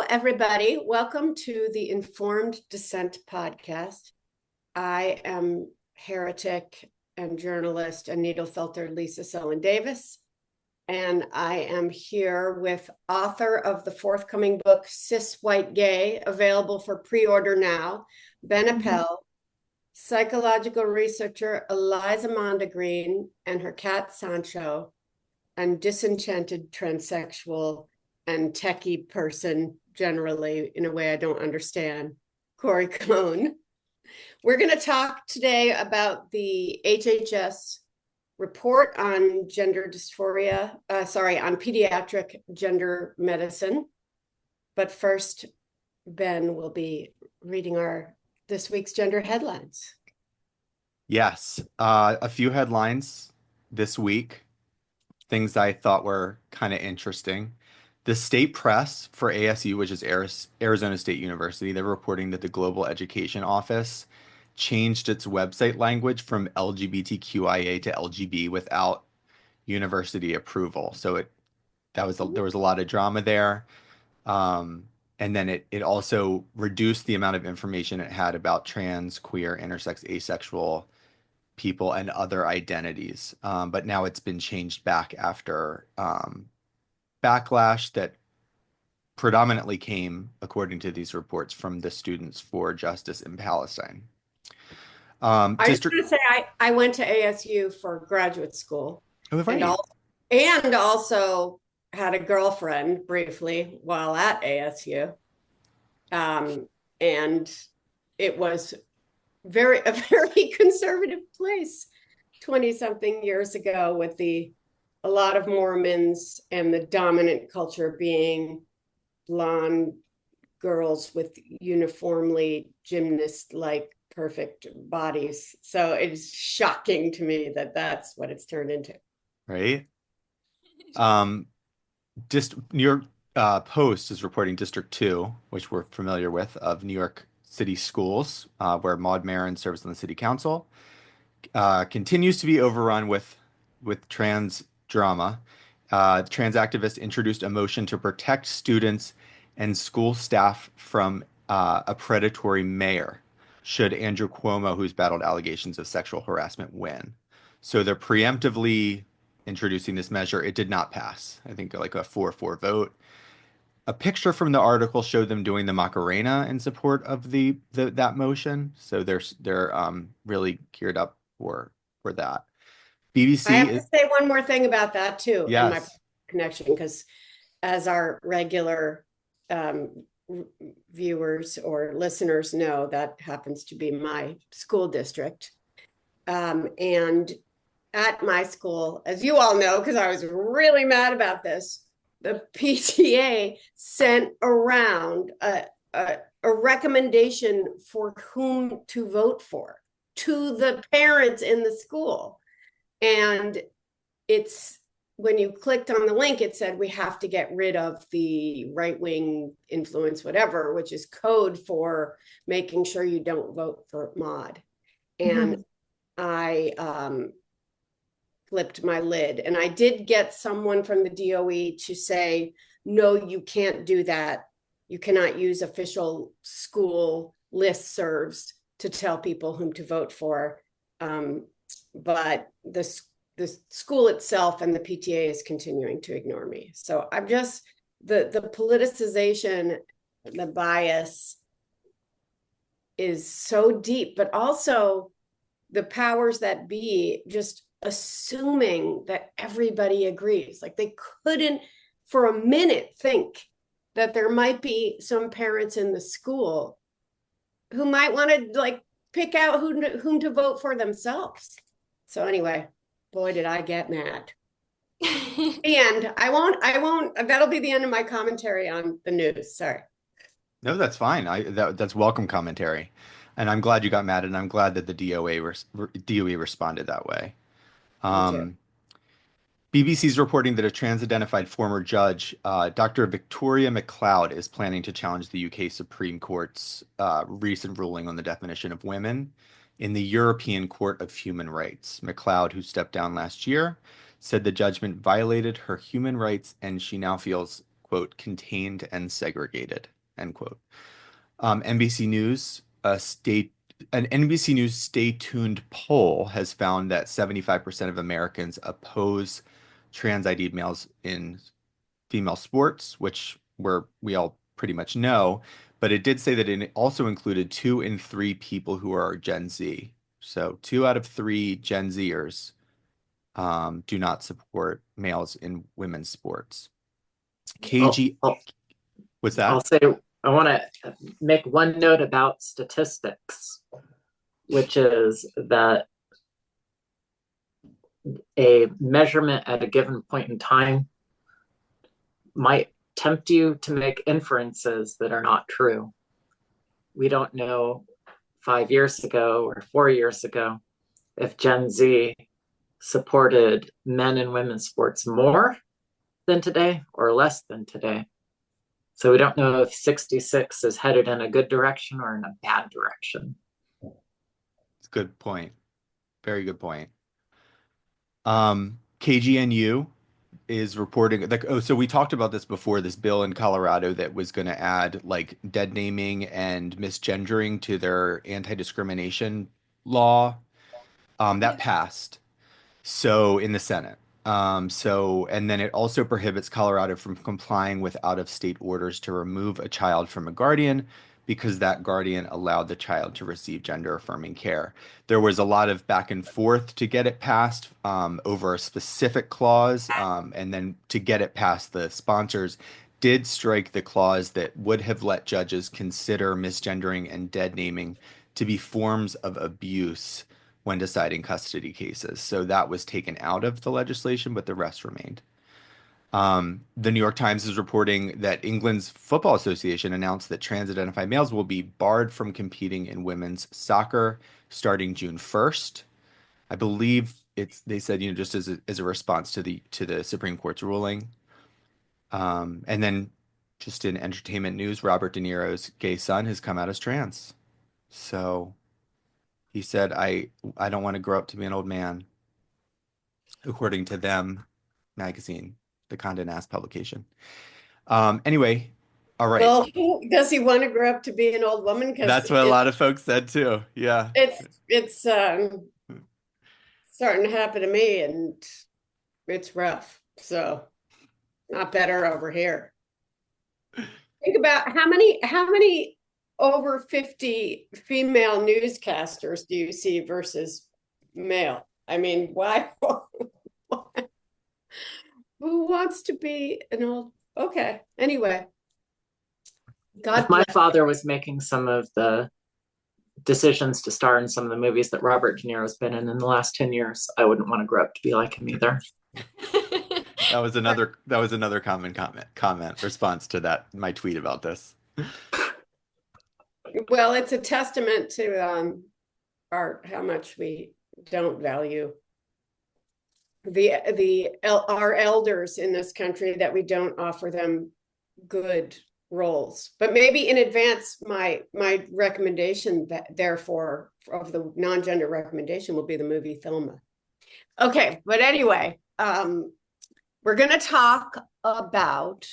everybody. Welcome to the Informed Dissent podcast. I am heretic and journalist and needle filter Lisa Selin Davis, and I am here with author of the forthcoming book, Cis White Gay, available for pre-order now, Ben Appel, psychological researcher Eliza Mondegreen and her cat Sancho, and disenchanted transsexual and techie person generally in a way I don't understand, Corey Cohn. We're going to talk today about the HHS report on gender dysphoria, on pediatric gender medicine. But first, Ben will be reading this week's gender headlines. Yes, a few headlines this week, things I thought were kind of interesting. The state press for ASU, which is Arizona State University, they're reporting that the Global Education Office changed its website language from LGBTQIA to LGB without university approval. So there was a lot of drama there. And then it also reduced the amount of information it had about trans, queer, intersex, asexual people and other identities. But now it's been changed back after backlash that predominantly came, according to these reports, from the Students for Justice in Palestine. I was going to say I went to ASU for graduate school, and also had a girlfriend briefly while at ASU, and it was a very conservative place 20-something years ago, with a lot of Mormons and the dominant culture being blonde girls with uniformly gymnast-like perfect bodies. So it's shocking to me that that's what it's turned into. Right. Just New York Post is reporting District 2, which we're familiar with, of New York City schools, where Maud Marin serves on the city council, continues to be overrun with trans drama. Trans activists introduced a motion to protect students and school staff from a predatory mayor should Andrew Cuomo, who's battled allegations of sexual harassment, win. So they're preemptively introducing this measure. It did not pass. I think like a 4-4 vote. A picture from the article showed them doing the Macarena in support of that motion. So they're really geared up for that. BBC I have to say one more thing about that too, and my Yes. connection, because as our regular viewers or listeners know, that happens to be my school district. And at my school, as you all know, because I was really mad about this, the PTA sent around a recommendation for whom to vote for to the parents in the school. And it's, when you clicked on the link, it said we have to get rid of the right-wing influence, whatever, which is code for making sure you don't vote for Maud. And I flipped my lid, and I did get someone from the DOE to say, no, you can't do that. You cannot use official school listservs to tell people whom to vote for. But the school itself and the PTA is continuing to ignore me. So I'm just, the politicization, the bias is so deep, but also the powers that be just assuming that everybody agrees. Like, they couldn't for a minute think that there might be some parents in the school who might want to like pick out whom to vote for themselves. So anyway, boy, did I get mad. And I won't, that'll be the end of my commentary on the news. Sorry. No, that's fine. That's welcome commentary. And I'm glad you got mad, and I'm glad that the DOE responded that way. BBC's reporting that a trans-identified former judge, Dr. Victoria McLeod, is planning to challenge the UK Supreme Court's recent ruling on the definition of women in the European Court of Human Rights. McLeod, who stepped down last year, said the judgment violated her human rights, and she now feels, quote, contained and segregated. end quote. NBC News, an NBC News Stay Tuned poll has found that 75% of Americans oppose trans ID'd males in female sports, which we all pretty much know, but it did say that it also included 2 in 3 people who are Gen Z. So 2 out of 3 Gen Zers do not support males in women's sports. KG, what's I'll that? say I want to make one note about statistics, which is that a measurement at a given point in time might tempt you to make inferences that are not true. We don't know 5 years ago or 4 years ago if Gen Z supported men and women's sports more than today or less than today. So we don't know if 66 is headed in a good direction or in a bad direction. It's a good point. Very good point. KGNU is reporting like, oh, so we talked about this before, this bill in Colorado that was going to add like dead naming and misgendering to their anti-discrimination law. That passed. So in the Senate. And then it also prohibits Colorado from complying with out-of-state orders to remove a child from a guardian because that guardian allowed the child to receive gender-affirming care. There was a lot of back and forth to get it passed over a specific clause, and then to get it passed, the sponsors did strike the clause that would have let judges consider misgendering and dead naming to be forms of abuse when deciding custody cases. So that was taken out of the legislation, but the rest remained. The New York Times is reporting that England's Football Association announced that trans-identified males will be barred from competing in women's soccer starting June 1st. I believe they said, just as a response to the Supreme Court's ruling. And then just in entertainment news, Robert De Niro's gay son has come out as trans. So he said, I don't want to grow up to be an old man, according to Them magazine, the Condé Nast publication. Anyway, all right. Well, does he want to grow up to be an old woman? Because that's what a lot of folks said too. Yeah. It's starting to happen to me, and it's rough. So not better over here. Think about how many over 50 female newscasters do you see versus male? I mean, why? Who wants to be an old? Okay. Anyway, If my father was making some of the decisions to star in some of the movies that Robert De Niro's been in the last 10 years, I wouldn't want to grow up to be like him either. That was another common comment response to that, my tweet about this. Well, it's a testament to how much we don't value our elders in this country, that we don't offer them good roles. But maybe in advance, my recommendation therefore of the non-gender recommendation will be the movie Thelma. Okay, but anyway, we're going to talk about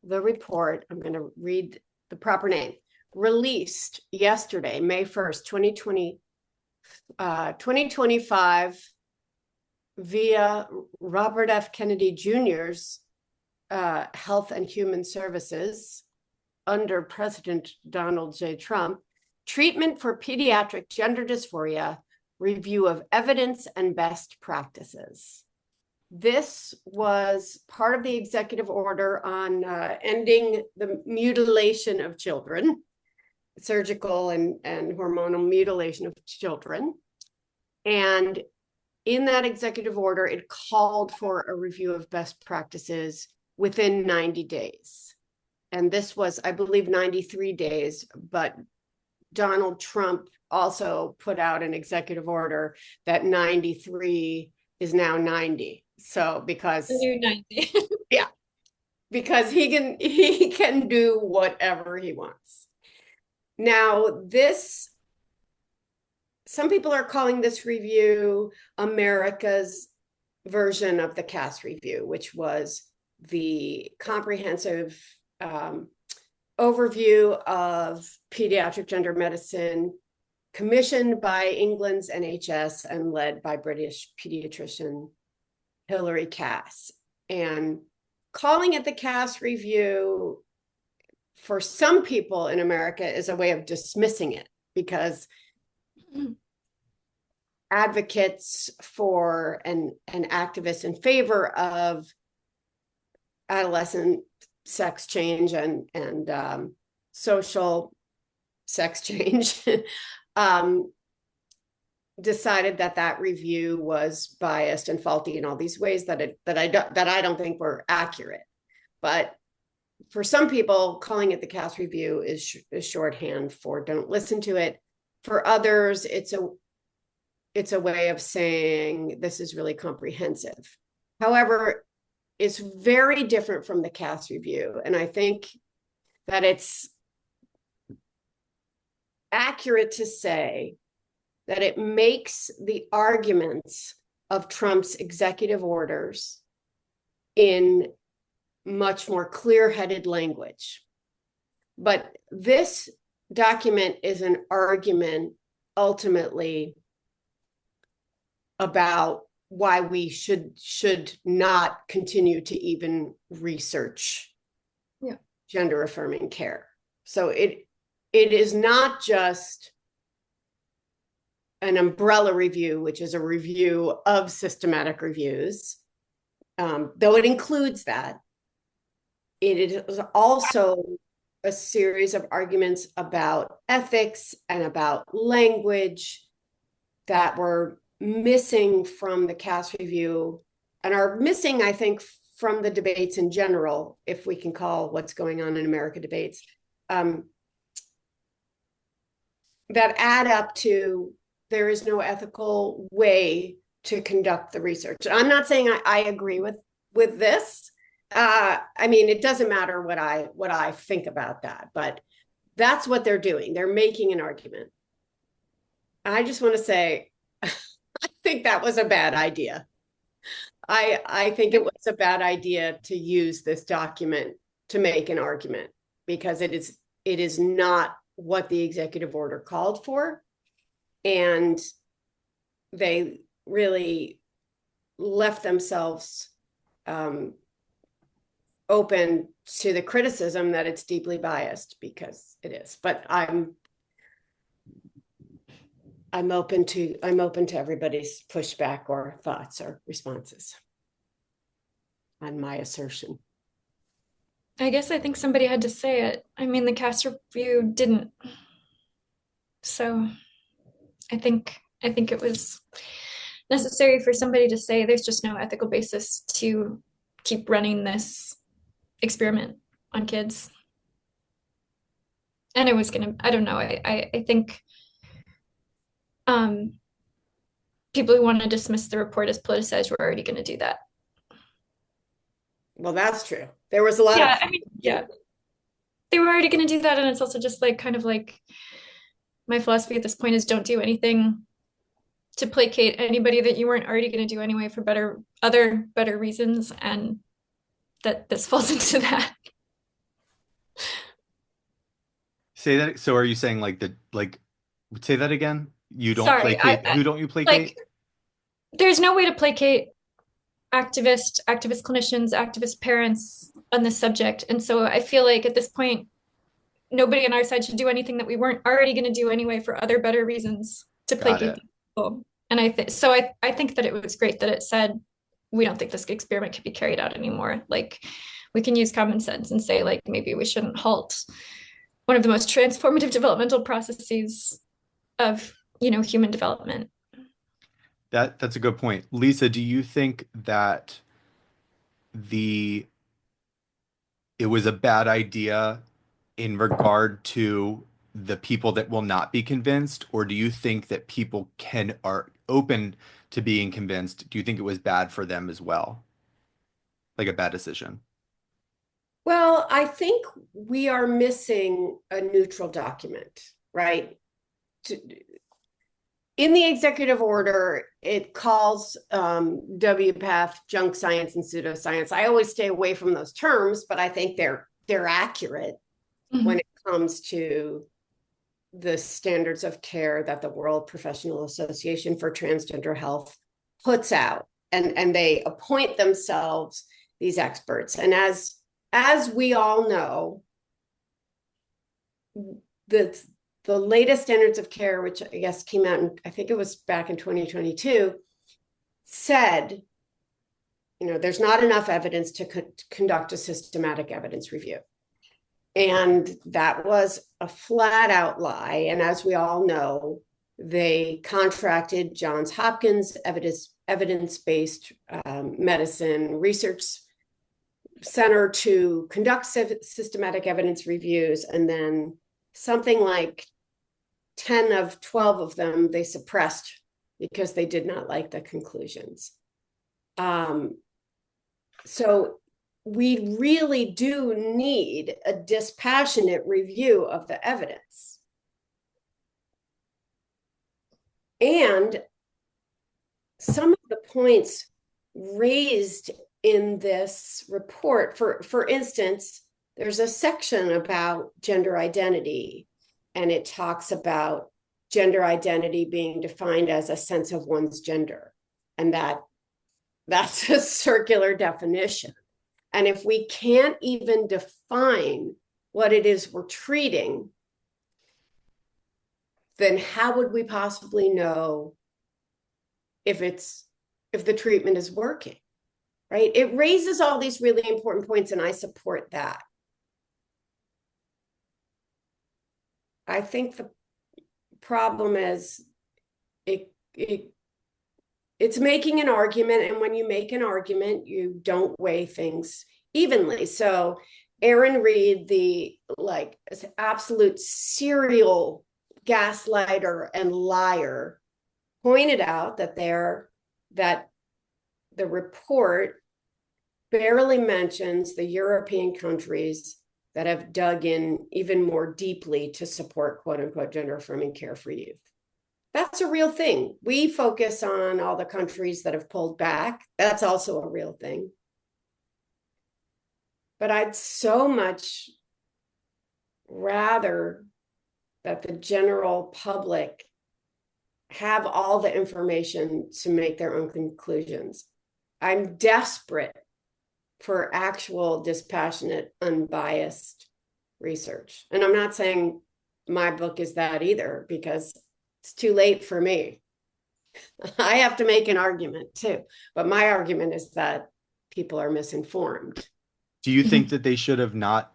the report. I'm going to read the proper name. Released yesterday, May 1st, 2025, via Robert F. Kennedy Jr.'s Health and Human Services under President Donald J. Trump, Treatment for Pediatric Gender Dysphoria, Review of Evidence and Best Practices. This was part of the executive order on ending the mutilation of children, surgical and hormonal mutilation of children. And in that executive order, it called for a review of best practices within 90 days. And this was, I believe, 93 days, but Donald Trump also put out an executive order that 93 is now 90. So because the new 90. Yeah, because he can do whatever he wants. Now, some people are calling this review America's version of the Cass review, which was the comprehensive overview of pediatric gender medicine commissioned by England's NHS and led by British pediatrician Hilary Cass. And calling it the Cass Review for some people in America is a way of dismissing it, because advocates for and activists in favor of adolescent sex change and social sex change decided that review was biased and faulty in all these ways that I don't think were accurate. But for some people, calling it the Cass Review is shorthand for don't listen to it. For others, it's a way of saying this is really comprehensive. However, it's very different from the Cass Review, and I think that it's accurate to say that it makes the arguments of Trump's executive orders in much more clear-headed language. But this document is an argument ultimately about why we should not continue to even research gender affirming care. So it is not just an umbrella review, which is a review of systematic reviews, though it includes that. It is also a series of arguments about ethics and about language that were missing from the Cass Review and are missing, I think, from the debates in general, if we can call what's going on in America debates, that add up to there is no ethical way to conduct the research. I'm not saying I agree with this. I mean, it doesn't matter what I think about that, but that's what they're doing. They're making an argument. I just want to say, I think that was a bad idea. I think it was a bad idea to use this document to make an argument, because it is not what the executive order called for. And they really left themselves open to the criticism that it's deeply biased, because it is. But I'm open to everybody's pushback or thoughts or responses on my assertion. I guess I think somebody had to say it. I mean, the Cass Review didn't. So I think it was necessary for somebody to say there's just no ethical basis to keep running this experiment on kids. And it was I don't know, I think people who want to dismiss the report as politicized were already going to do that. Well, that's true. There was a lot of... I mean, they were already going to do that. And it's also just like, kind of like, my philosophy at this point is don't do anything to placate anybody that you weren't already going to do anyway for better reasons. And that this falls into that. Say that. So are you saying say that again? You don't Sorry, placate. Who don't you placate? There's no way to placate activist clinicians, activist parents on this subject. And so I feel like at this point, nobody on our side should do anything that we weren't already going to do anyway for other better reasons to placate people. And I think that it was great that it said, we don't think this experiment can be carried out anymore. Like, we can use common sense and say, like, maybe we shouldn't halt one of the most transformative developmental processes of, human development. That's a good point. Lisa, do you think that it was a bad idea in regard to the people that will not be convinced, or do you think that people are open to being convinced? Do you think it was bad for them as well? Like a bad decision? Well, I think we are missing a neutral document, right? In the executive order, it calls WPATH junk science and pseudoscience. I always stay away from those terms, but I think they're accurate. when it comes to the standards of care that the World Professional Association for Transgender Health puts out, and they appoint themselves these experts. And as we all know, the latest standards of care, which I guess came out I think it was back in 2022, said, there's not enough evidence to conduct a systematic evidence review. And that was a flat out lie. And as we all know, they contracted Johns Hopkins evidence-based medicine research center to conduct systematic evidence reviews. And then something like 10 of 12 of them, they suppressed because they did not like the conclusions. So we really do need a dispassionate review of the evidence. And some of the points raised in this report, for instance, there's a section about gender identity, and it talks about gender identity being defined as a sense of one's gender, and that's a circular definition. And if we can't even define what it is we're treating, then how would we possibly know if the treatment is working, right? It raises all these really important points, and I support that. I think the problem is it's making an argument, and when you make an argument, you don't weigh things evenly. So Aaron Reed, the absolute serial gaslighter and liar, pointed out that the report barely mentions the European countries that have dug in even more deeply to support quote unquote gender affirming care for youth. That's a real thing. We focus on all the countries that have pulled back. That's also a real thing. But I'd so much rather that the general public have all the information to make their own conclusions. I'm desperate for actual dispassionate, unbiased research. And I'm not saying my book is that either, because it's too late for me. I have to make an argument too. But my argument is that people are misinformed. Do you think that they should have not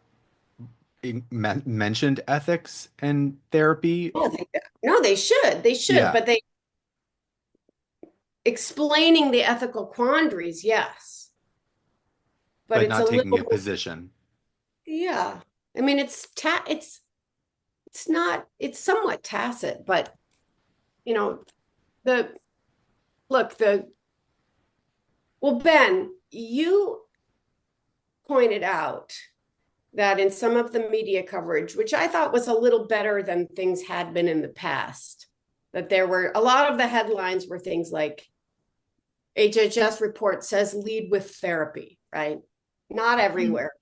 mentioned ethics and therapy? No, they should. They should. Yeah. But explaining the ethical quandaries, yes. But it's not taking a position. Yeah. I mean, it's somewhat tacit, but Ben, you pointed out that in some of the media coverage, which I thought was a little better than things had been in the past, that there were a lot of the headlines were things like HHS report says lead with therapy, right? Not everywhere,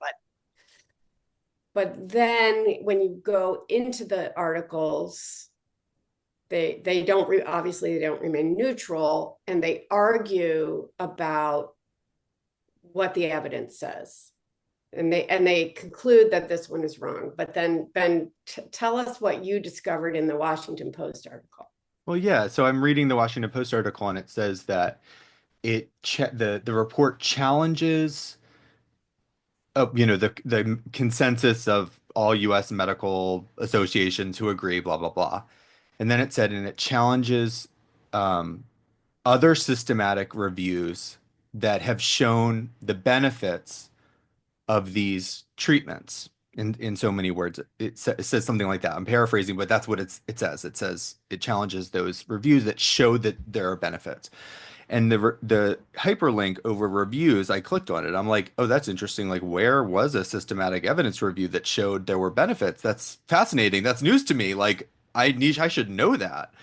but then when you go into the articles, they don't obviously they don't remain neutral, and they argue about what the evidence says, and they conclude that this one is wrong. But then Ben, tell us what you discovered in the Washington Post article. Well, yeah. So I'm reading the Washington Post article, and it says that the report challenges the consensus of all U.S. medical associations who agree, blah blah blah. And then it said, and it challenges other systematic reviews that have shown the benefits of these treatments. In so many words, it says something like that. I'm paraphrasing, but that's what it says. It says it challenges those reviews that show that there are benefits. And the hyperlink over reviews, I clicked on it. I'm like, oh, that's interesting. Like, where was a systematic evidence review that showed there were benefits? That's fascinating. That's news to me. Like, I should know that.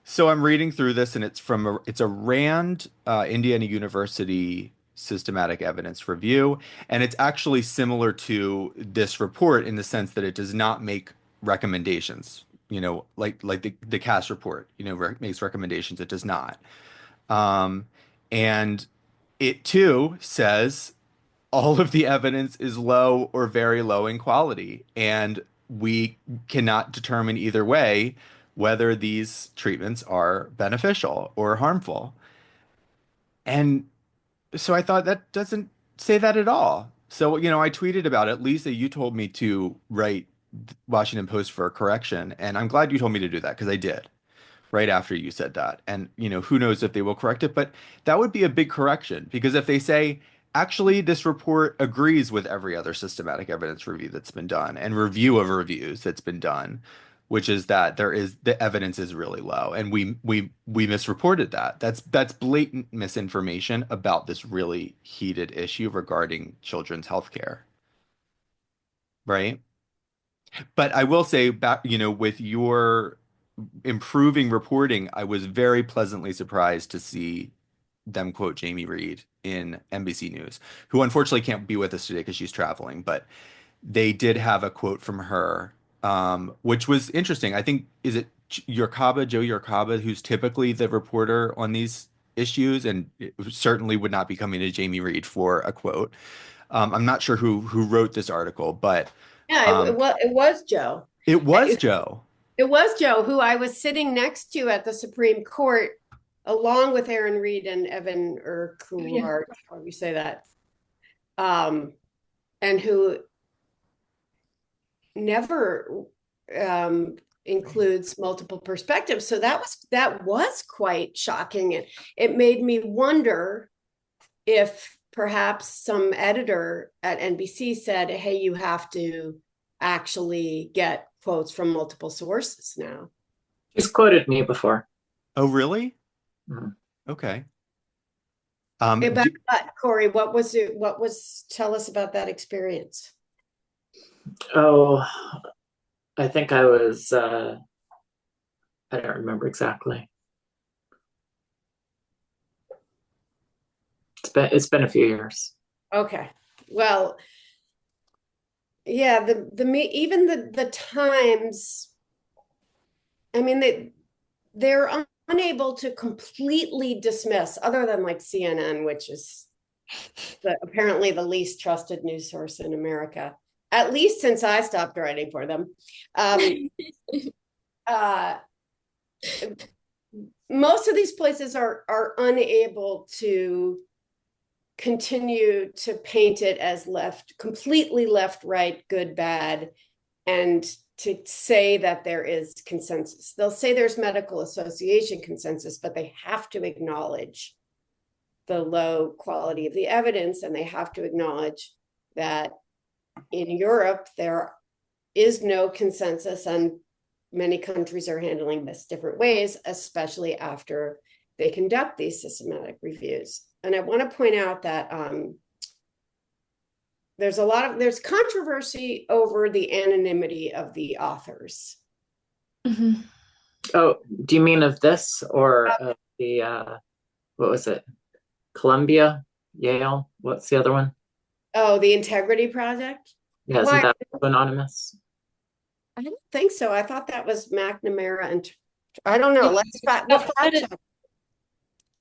So I'm reading through this, and it's a Rand, Indiana University systematic evidence review. And it's actually similar to this report in the sense that it does not make recommendations, like the CAS report, makes recommendations. It does not. And it too says all of the evidence is low or very low in quality, and we cannot determine either way whether these treatments are beneficial or harmful. And so I thought that doesn't say that at all. So, I tweeted about it. Lisa, you told me to write Washington Post for a correction, and I'm glad you told me to do that because I did right after you said that. And, who knows if they will correct it, but that would be a big correction because if they say, actually, this report agrees with every other systematic evidence review that's been done and review of reviews that's been done, which is that the evidence is really low. And we misreported that. That's blatant misinformation about this really heated issue regarding children's health care. Right? But I will say back, with your improving reporting, I was very pleasantly surprised to see them quote Jamie Reed in NBC News, who unfortunately can't be with us today because she's traveling, but they did have a quote from her, which was interesting. I think, is it Joe Yorkaba, who's typically the reporter on these issues, and it certainly would not be coming to Jamie Reed for a quote. I'm not sure who wrote this article, but Yeah, it was Joe. it was Joe. It was Joe, who I was sitting next to at the Supreme Court, along with Aaron Reed and Evan Urquhart, how do you say that? And who never includes multiple perspectives. So that was quite shocking. It made me wonder if perhaps some editor at NBC said, hey, you have to actually get quotes from multiple sources now. He's quoted me before. Oh, really? Mm-hmm. Okay. About what, Corey? What was? Tell us about that experience. Oh, I think I was. I don't remember exactly. It's been a few years. Okay. Well, yeah. Even the Times. I mean, they're unable to completely dismiss, other than like CNN, which is apparently the least trusted news source in America, at least since I stopped writing for them. Most of these places are unable to continue to paint it as completely left, right, good, bad, and to say that there is consensus. They'll say there's medical association consensus, but they have to acknowledge the low quality of the evidence, and they have to acknowledge that in Europe, there is no consensus, and many countries are handling this different ways, especially after they conduct these systematic reviews. And I want to point out that there's controversy over the anonymity of the authors. Mm-hmm. Oh, do you mean of this or of the what was it? Columbia, Yale? What's the other one? Oh, the Integrity Project? Yeah, isn't that anonymous? I don't think so. I thought that was McNamara and I don't know. We'll fact check.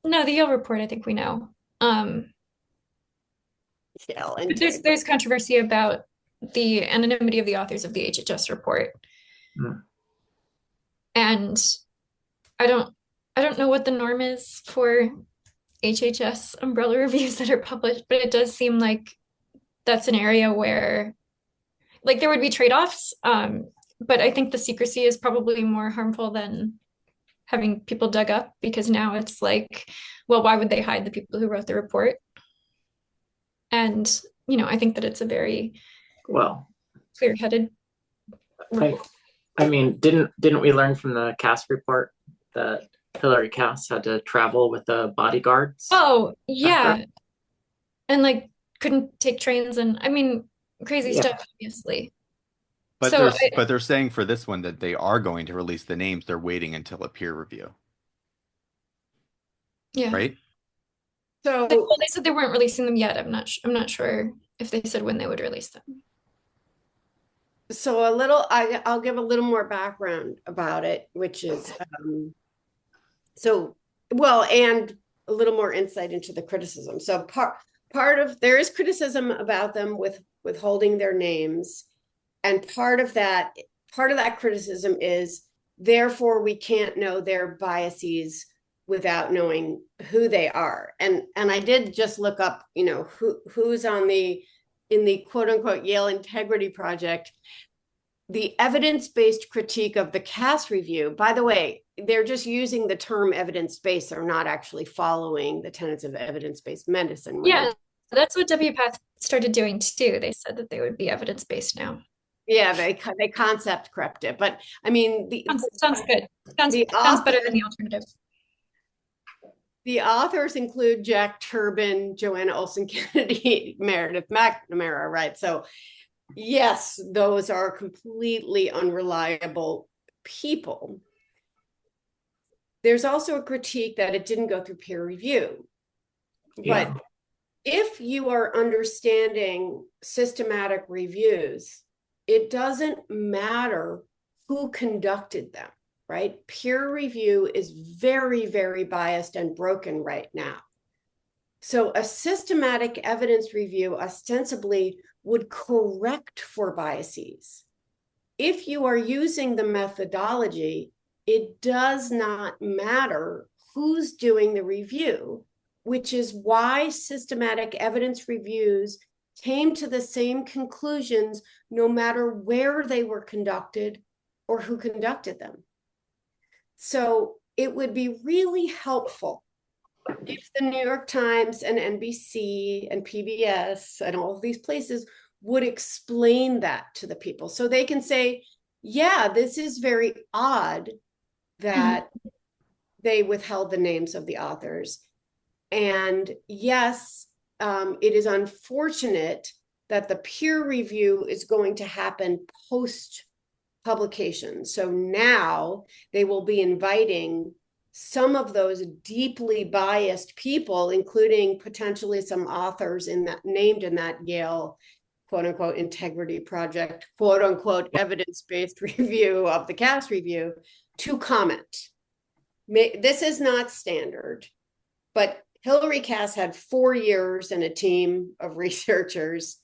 No, the Yale report, I think we know. There's controversy about the anonymity of the authors of the HHS report. And I don't know what the norm is for HHS umbrella reviews that are published, but it does seem like that's an area where like there would be trade-offs. But I think the secrecy is probably more harmful than having people dug up, because now it's like, well, why would they hide the people who wrote the report? And, I think that it's a very clear-headed report. I mean, didn't we learn from the Cass report that Hillary Cass had to travel with the bodyguards? Oh, yeah. And like couldn't take trains and crazy stuff, obviously. But they're saying for this one that they are going to release the names. They're waiting until a peer review. Yeah. Right? So Well, they said they weren't releasing them yet. I'm not sure if they said when they would release them. so I'll give a little more background about it, which is and a little more insight into the criticism. So part of there is criticism about them with withholding their names, and part of that criticism is therefore we can't know their biases without knowing who they are. And I did just look up, who's on in the quote unquote Yale Integrity Project. The evidence-based critique of the CAS review, by the way, they're just using the term evidence-based. They're not actually following the tenets of evidence-based medicine. Yeah, that's what WPATH started doing too. They said that they would be evidence-based now. Yeah, they concept correct it. But I mean, sounds good. Sounds better than the alternative. The authors include Jack Turbin, Joanna Olson Kennedy, Meredith McNamara, right? So yes, those are completely unreliable people. There's also a critique that it didn't go through peer review. Yeah. But if you are understanding systematic reviews, it doesn't matter who conducted them, right? Peer review is very, very biased and broken right now. So a systematic evidence review ostensibly would correct for biases. If you are using the methodology, it does not matter who's doing the review, which is why systematic evidence reviews came to the same conclusions no matter where they were conducted or who conducted them. So it would be really helpful if the New York Times and NBC and PBS and all of these places would explain that to the people so they can say, yeah, this is very odd that they withheld the names of the authors. And yes, it is unfortunate that the peer review is going to happen post publication. So now they will be inviting some of those deeply biased people, including potentially some authors named in that Yale quote unquote integrity project, quote unquote evidence-based review of the CAS review, to comment. This is not standard, but Hillary Cass had 4 years and a team of researchers,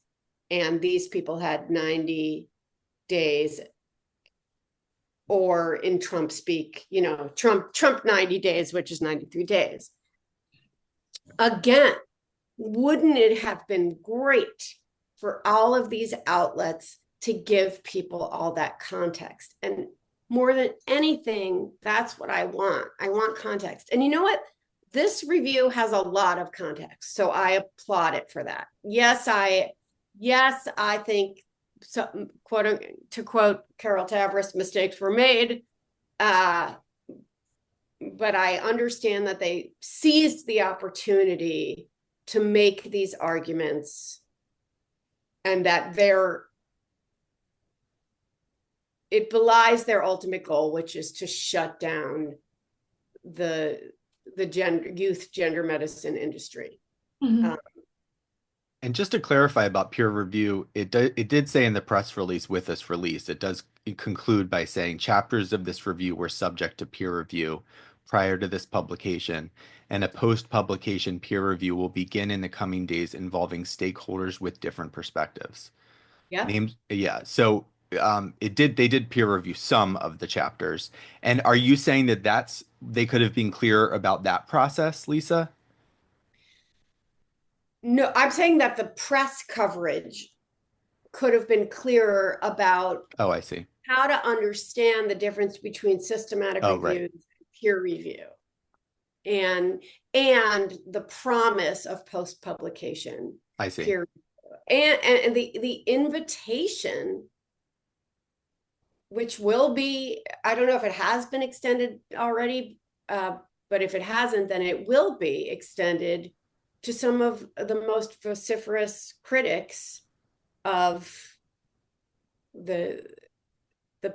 and these people had 90 days, or in Trump speak, Trump 90 days, which is 93 days. Again, wouldn't it have been great for all of these outlets to give people all that context? And more than anything, that's what I want. I want context. And you know what? This review has a lot of context, so I applaud it for that. Yes, I think, so, to quote Carol Tavris, mistakes were made, but I understand that they seized the opportunity to make these arguments, and that it belies their ultimate goal, which is to shut down the youth gender medicine industry. And just to clarify about peer review, it did say in the press release with this release, it does conclude by saying chapters of this review were subject to peer review prior to this publication, and a post-publication peer review will begin in the coming days involving stakeholders with different perspectives. Yeah. So they did peer review some of the chapters. And are you saying that they could have been clearer about that process, Lisa? No, I'm saying that the press coverage could have been clearer about I see. how to understand the difference between systematic reviews right. and peer review, and the promise of I post-publication see. peer review. And the invitation, which will be, I don't know if it has been extended already, but if it hasn't, then it will be extended to some of the most vociferous critics of the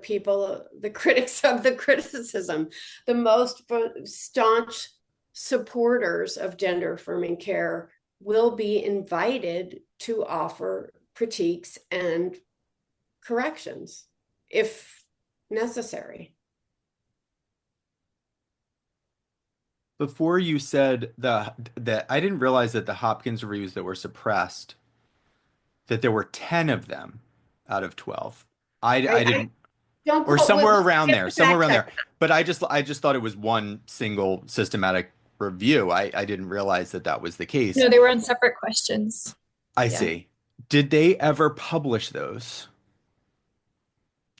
people, the critics of the criticism, the most staunch supporters of gender affirming care will be invited to offer critiques and corrections if necessary. Before you said that I didn't realize that the Hopkins reviews that were suppressed, that there were 10 of them out of 12. I didn't, Don't or quote, somewhere we'll around get there, the somewhere fact around there. check. But I just thought it was one single systematic review. I didn't realize that that was the case. No, they were on separate questions. I Yeah. see. Did they ever publish those?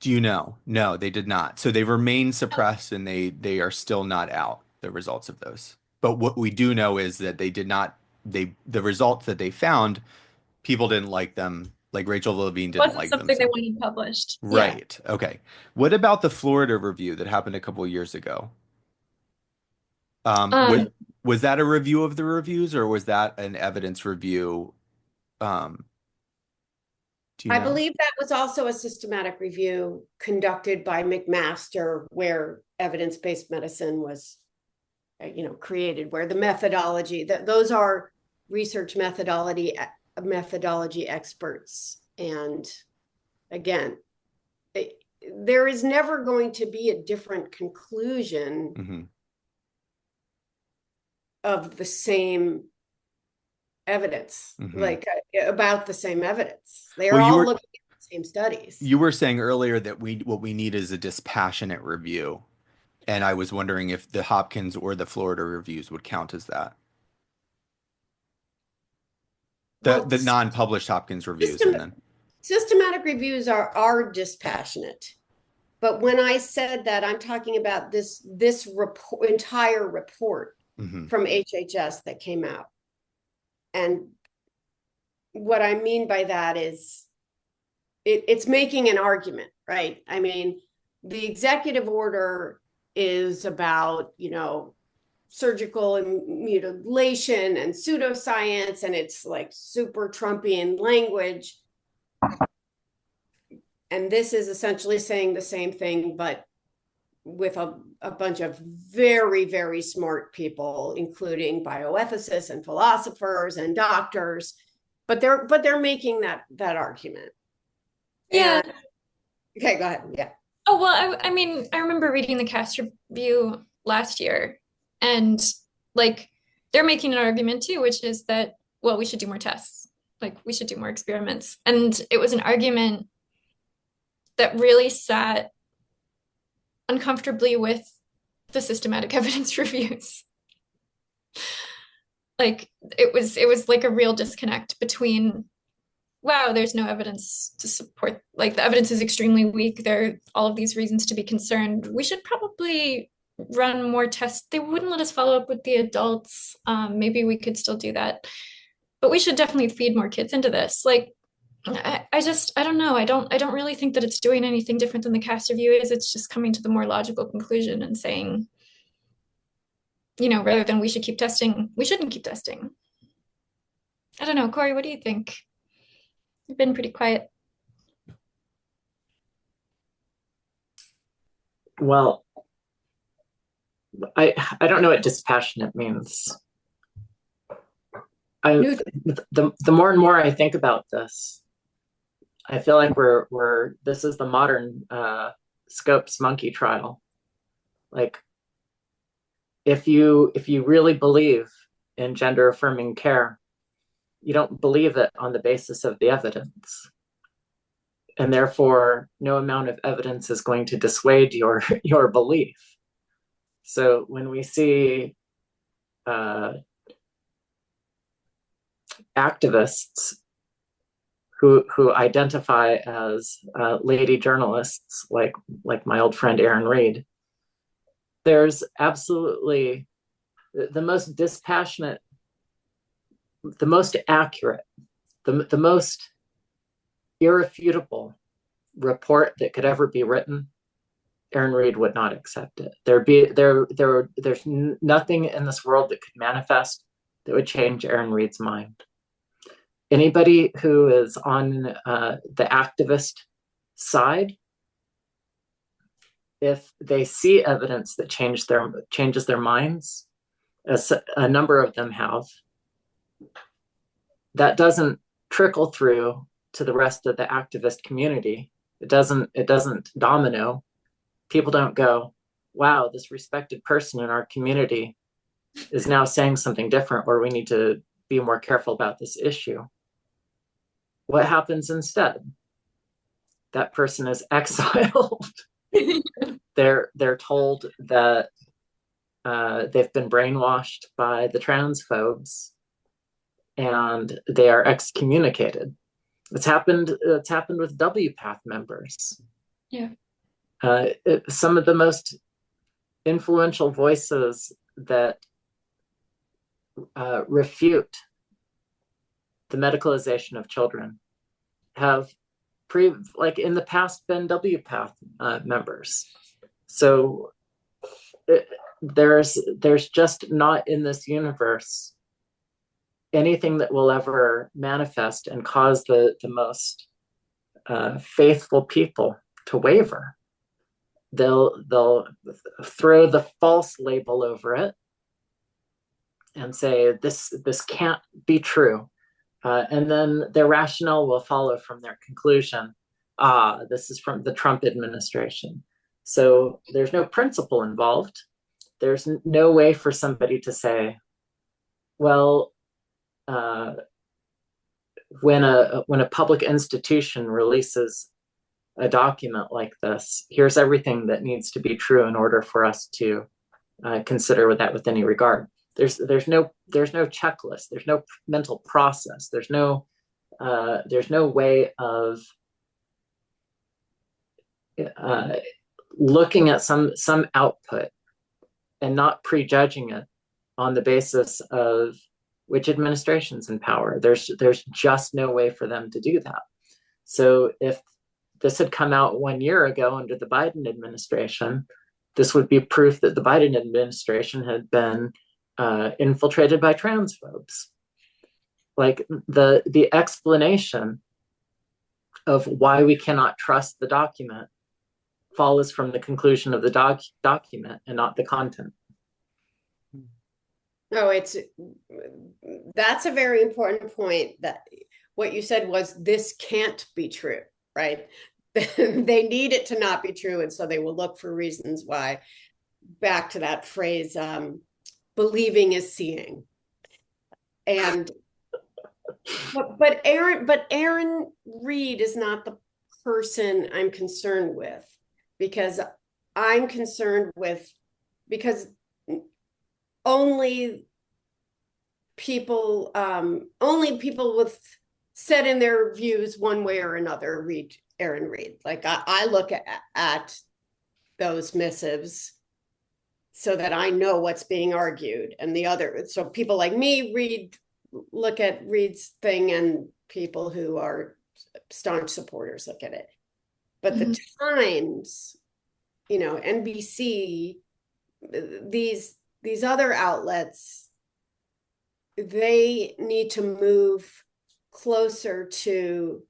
Do you know? No, they did not. So they remain suppressed and they are still not out, the results of those. But what we do know is that they did not, the results that they found, people didn't like them. Like Rachel Levine It didn't wasn't like them. something they So. wanted published. Yeah. Right. Okay. What about the Florida review that happened a couple of years ago? Um, Was that a review of the reviews or was that an evidence review? Um, do you I know? believe that was also a systematic review conducted by McMaster, where evidence-based medicine was, created, where the methodology, those are research methodology experts. And again, there is never going to be a different conclusion Mm-hmm. of the same evidence, Mm-hmm. like about the same evidence. They are Well, all looking at the same studies. You were saying earlier that what we need is a dispassionate review. And I was wondering if the Hopkins or the Florida reviews would count as that. Well, The non-published Hopkins reviews and then. Systematic reviews are dispassionate. But when I said that, I'm talking about this entire report Mm-hmm. from HHS that came out. And what I mean by that is it's making an argument, right? I mean, the executive order is about, surgical mutilation and pseudoscience, and it's like super Trumpian language. And this is essentially saying the same thing, but with a bunch of very, very smart people, including bioethicists and philosophers and doctors. But they're making that argument. yeah. And, okay, go ahead. Yeah. Oh, well, I mean, I remember reading the cast review last year, and like they're making an argument too, which is that, well, we should do more tests, like we should do more experiments. And it was an argument that really sat uncomfortably with the systematic evidence reviews. Like it was like a real disconnect between, wow, there's no evidence to support, like the evidence is extremely weak. There are all of these reasons to be concerned. We should probably run more tests. They wouldn't let us follow up with the adults. Maybe we could still do that, but we should definitely feed more kids into this. Like, I don't know. I don't really think that it's doing anything different than the cast review is. It's just coming to the more logical conclusion and saying, rather than we should keep testing, we shouldn't keep testing. I don't know. Corey, what do you think? You've been pretty quiet. Well, I don't know what dispassionate means. The more and more I think about this, I feel like this is the modern Scopes monkey trial. Like, if you really believe in gender affirming care, you don't believe it on the basis of the evidence. And therefore, no amount of evidence is going to dissuade your belief. So when we see activists who identify as lady journalists, like my old friend Erin Reed, there's absolutely the most dispassionate, the most accurate, the most irrefutable report that could ever be written. Erin Reed would not accept it. There's nothing in this world that could manifest that would change Erin Reed's mind. Anybody who is on the activist side, if they see evidence that changes their minds, a number of them have, that doesn't trickle through to the rest of the activist community. It doesn't domino. People don't go, wow, this respected person in our community is now saying something different, or we need to be more careful about this issue. What happens instead? That person is exiled. They're told that they've been brainwashed by the transphobes, and they are excommunicated. It's happened with WPATH members. Yeah. Some of the most influential voices that refute the medicalization of children have in the past been WPATH members. So there's just not in this universe anything that will ever manifest and cause the most faithful people to waver. They'll throw the false label over it and say this can't be true, and then their rationale will follow from their conclusion. This is from the Trump administration. So there's no principle involved. There's no way for somebody to say, well, when a public institution releases a document like this, here's everything that needs to be true in order for us to consider that with any regard. There's no checklist. There's no mental process. There's no way of looking at some output and not prejudging it on the basis of which administration's in power. There's just no way for them to do that. So if this had come out 1 year ago under the Biden administration, this would be proof that the Biden administration had been infiltrated by transphobes. Like the explanation of why we cannot trust the document follows from the conclusion of the document and not the content. No, that's a very important point. That what you said was this can't be true, right? They need it to not be true, and so they will look for reasons why. Back to that phrase, believing is seeing. And but Aaron Reed is not the person I'm concerned with, because only people with set in their views one way or another read Aaron Reed. Like I look at those missives so that I know what's being argued, and so people like me look at Reed's thing, and people who are staunch supporters look at it. But the Times, NBC, these other outlets, they need to move closer to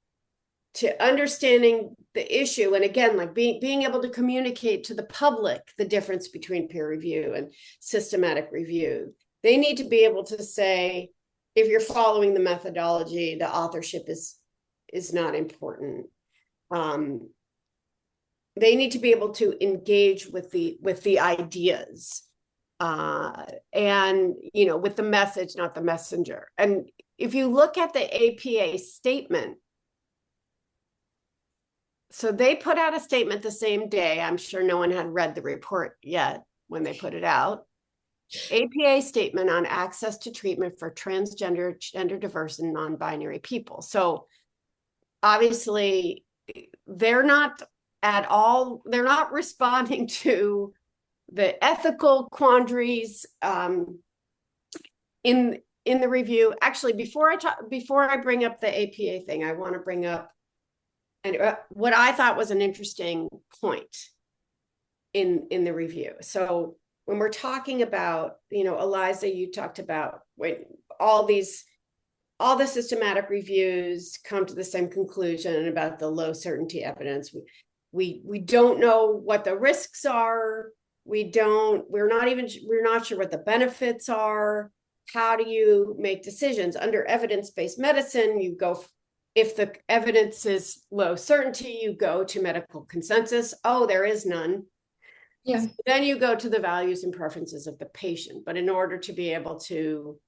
understanding the issue. And again, like being able to communicate to the public the difference between peer review and systematic review. They need to be able to say, if you're following the methodology, the authorship is not important. They need to be able to engage with the ideas, and with the message, not the messenger. And if you look at the APA statement, so they put out a statement the same day. I'm sure no one had read the report yet when they put it out. APA statement on access to treatment for transgender, gender diverse, and non-binary people. So obviously they're not responding to the ethical quandaries in the review. Actually, before I bring up the APA thing, I want to bring up what I thought was an interesting point in the review. So when we're talking about, Eliza, you talked about when all the systematic reviews come to the same conclusion about the low certainty evidence. We don't know what the risks are. we're not sure what the benefits are. How do you make decisions under evidence-based medicine? You go, if the evidence is low certainty, you go to medical consensus. Oh, there is none. Yeah. So then you go to the values and preferences of the patient. But in order to be able to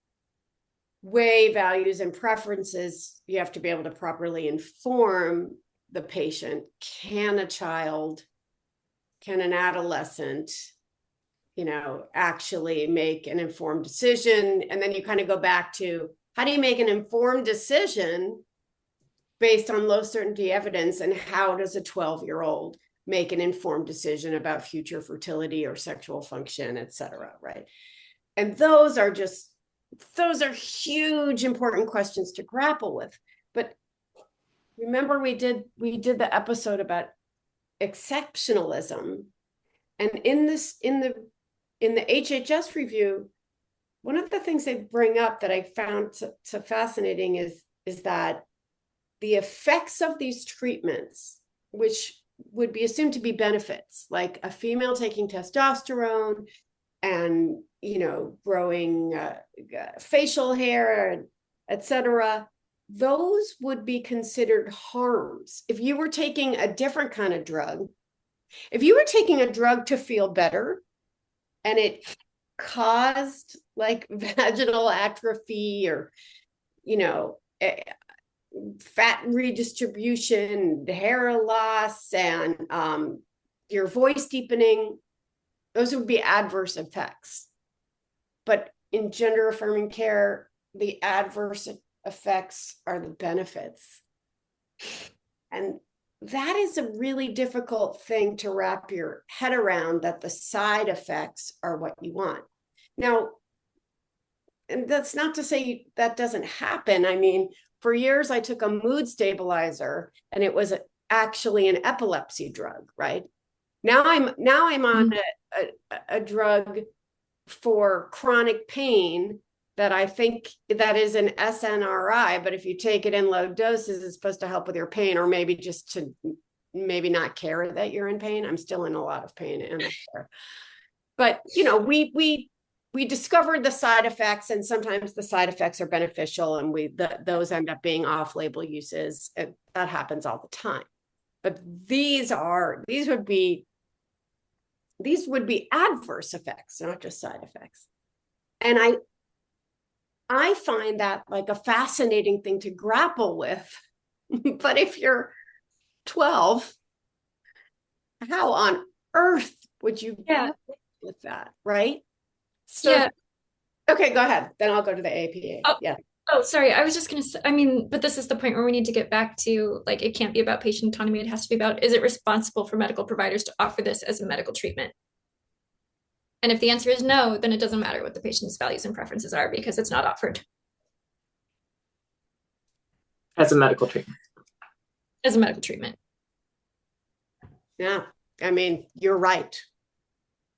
weigh values and preferences, you have to be able to properly inform the patient. Can an adolescent, actually make an informed decision? And then you kind of go back to, how do you make an informed decision based on low certainty evidence? And how does a 12-year-old make an informed decision about future fertility or sexual function, et cetera, right? And those are huge, important questions to grapple with. But remember, we did the episode about exceptionalism. And in the HHS review, one of the things they bring up that I found so fascinating is that the effects of these treatments, which would be assumed to be benefits, like a female taking testosterone and, growing facial hair, et cetera, those would be considered harms. If you were taking a different kind of drug, if you were taking a drug to feel better and it caused like vaginal atrophy or, fat redistribution, hair loss, and your voice deepening, those would be adverse effects. But in gender affirming care, the adverse effects are the benefits. And that is a really difficult thing to wrap your head around, that the side effects are what you want. Now, and that's not to say that doesn't happen. I mean, for years, I took a mood stabilizer and it was actually an epilepsy drug, right? Now I'm on a drug for chronic pain that I think that is an SNRI, but if you take it in low doses, it's supposed to help with your pain, or maybe just to maybe not care that you're in pain. I'm still in a lot of pain and care. But, we discovered the side effects, and sometimes the side effects are beneficial, and those end up being off-label uses. That happens all the time. But these would be adverse effects, not just side effects. And I find that like a fascinating thing to grapple with. But if you're 12, how on earth would you grapple with that, right? So, yeah. Okay, go ahead. Then I'll go to the APA. Oh, yeah. Oh, sorry. I was just going to say, but this is the point where we need to get back to, like, it can't be about patient autonomy. It has to be about, is it responsible for medical providers to offer this as a medical treatment? And if the answer is no, then it doesn't matter what the patient's values and preferences are, because it's not offered as a medical treatment. As a medical treatment. Yeah, I mean, you're right.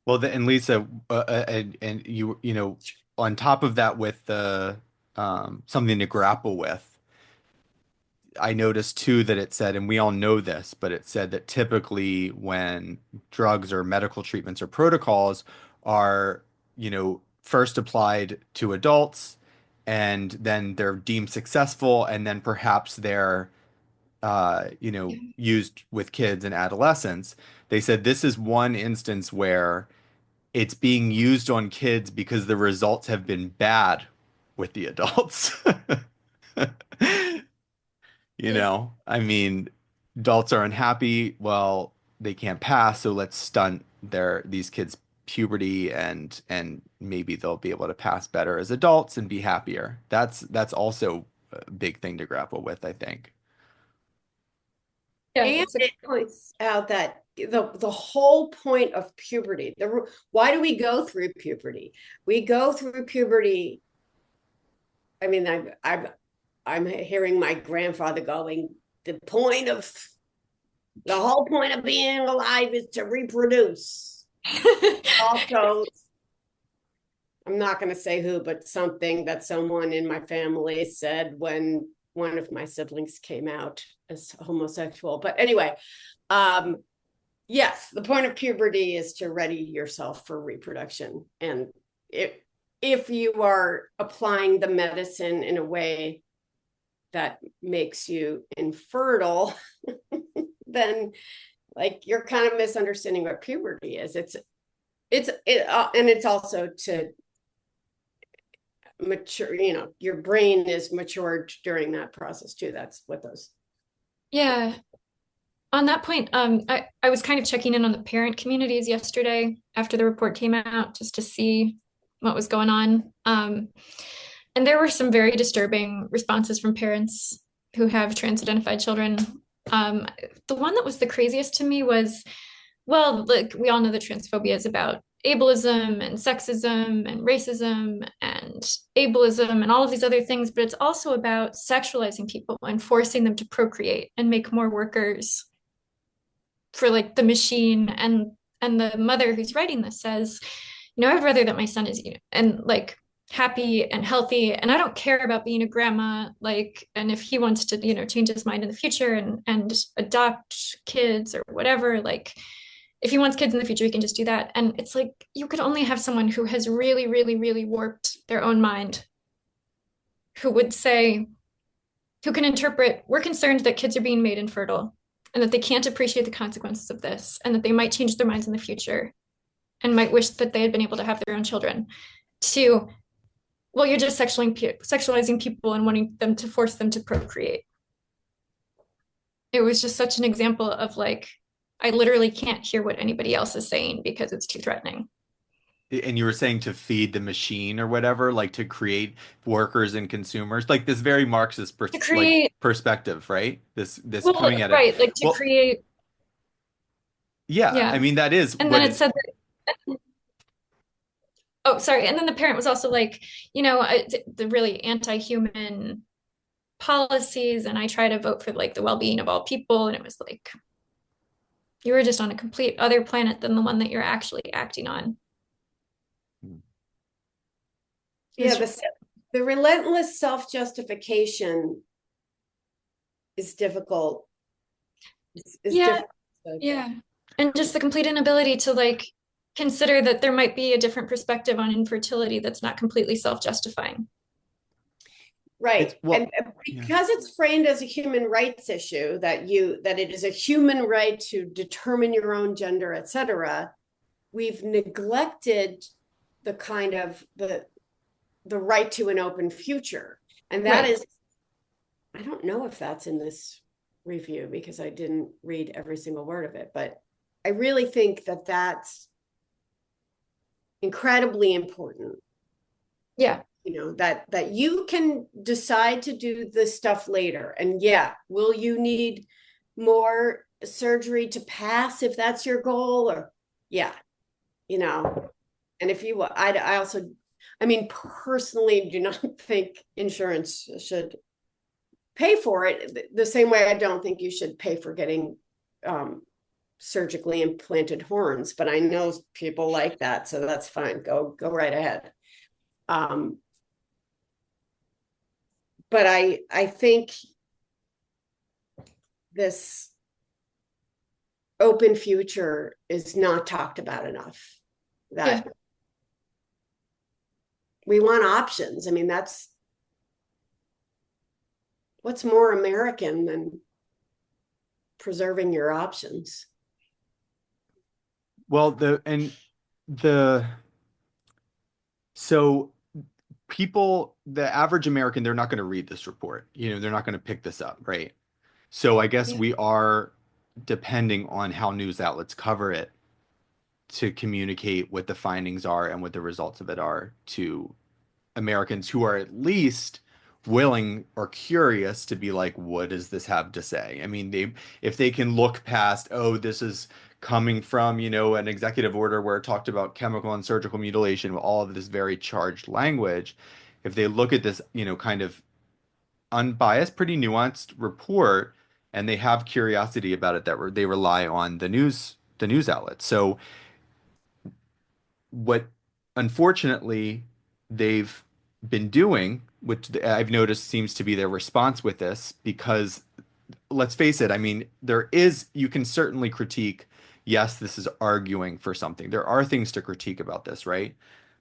Well, and Lisa, and you on top of that, with the something to grapple with, I noticed too that it said, and we all know this, but it said that typically when drugs or medical treatments or protocols are, first applied to adults, and then they're deemed successful, and then perhaps they're used with kids and adolescents. They said this is one instance where it's being used on kids because the results have been bad with the adults. I mean, adults are unhappy. Well, they can't pass, so let's stunt these kids' puberty, and maybe they'll be able to pass better as adults and be happier. That's also a big thing to grapple with, I think. Yeah, And it points out that the whole point of puberty, why do we go through puberty? We go through puberty. I mean, I'm hearing my grandfather going, the whole point of being alive is to reproduce. Also, I'm not going to say who, but something that someone in my family said when one of my siblings came out as homosexual. But anyway, yes, the point of puberty is to ready yourself for reproduction. And if you are applying the medicine in a way that makes you infertile, then like you're kind of misunderstanding what puberty is. And it's also to mature, your brain is matured during that process too. That's what those. Yeah. On that point, I was kind of checking in on the parent communities yesterday after the report came out just to see what was going on. And there were some very disturbing responses from parents who have trans-identified children. The one that was the craziest to me was, well, like we all know that transphobia is about ableism and sexism and racism and ableism and all of these other things, but it's also about sexualizing people and forcing them to procreate and make more workers for like the machine. And the mother who's writing this says, I'd rather that my son is, and like happy and healthy, and I don't care about being a grandma, like, and if he wants to, change his mind in the future and adopt kids or whatever, like if he wants kids in the future, he can just do that. And it's like you could only have someone who has really, really, really warped their own mind, who would say, who can interpret, we're concerned that kids are being made infertile and that they can't appreciate the consequences of this and that they might change their minds in the future and might wish that they had been able to have their own children, to, well, you're just sexualizing people and wanting them to force them to procreate. It was just such an example of like, I literally can't hear what anybody else is saying because it's too threatening. And you were saying to feed the machine or whatever, like to create workers and consumers, like this very Marxist To create, like perspective, right? This well, coming at it. right, like to Well, create, yeah, I yeah. mean that is And what then it said that, oh, sorry. And then the parent was also like, the really anti-human policies, and I try to vote for like the well-being of all people. And it was like, you were just on a complete other planet than the one that you're actually acting on. Yeah, the relentless self-justification is difficult. Yeah, yeah. And just the complete inability to like consider that there might be a different perspective on infertility that's not completely self-justifying. Right. Well, And because it's framed as a human rights issue, that it is a human right to determine your own gender, etc., we've neglected the kind of the right to an open future. And that Right. is, I don't know if that's in this review because I didn't read every single word of it, but I really think that that's incredibly important. Yeah. That you can decide to do this stuff later. And yeah, will you need more surgery to pass if that's your goal? Or yeah, and if you, I also, I mean, personally do not think insurance should pay for it the same way I don't think you should pay for getting surgically implanted horns, but I know people like that, so that's fine. Go right ahead. But I think this open future is not talked about enough. That Yeah. we want options. I mean, that's what's more American than preserving your options. well, so people, the average American, they're not going to read this report. They're not going to pick this up, right? So I guess Yeah. we are depending on how news outlets cover it to communicate what the findings are and what the results of it are to Americans who are at least willing or curious to be like, what does this have to say? I mean, if they can look past, oh, this is coming from, an executive order where it talked about chemical and surgical mutilation, with all of this very charged language. If they look at this, kind of unbiased, pretty nuanced report, and they have curiosity about it, that they rely on the news outlets. So what unfortunately they've been doing, which I've noticed seems to be their response with this, because let's face it, I mean, you can certainly critique, Yes, this is arguing for something. There are things to critique about this, right?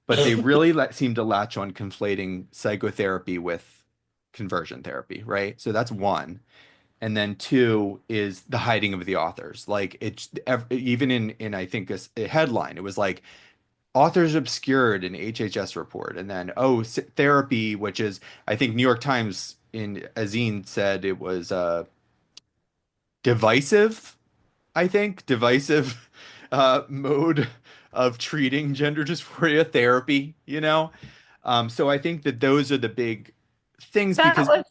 But they really seem to latch on conflating psychotherapy with conversion therapy, right? So that's one. And then two is the hiding of the authors. Like it's even in I think a headline, it was like authors obscured in HHS report, and then therapy, which is I think New York Times in Azine said it was divisive. I think divisive mode of treating gender dysphoria therapy. So I think that those are the big things That because was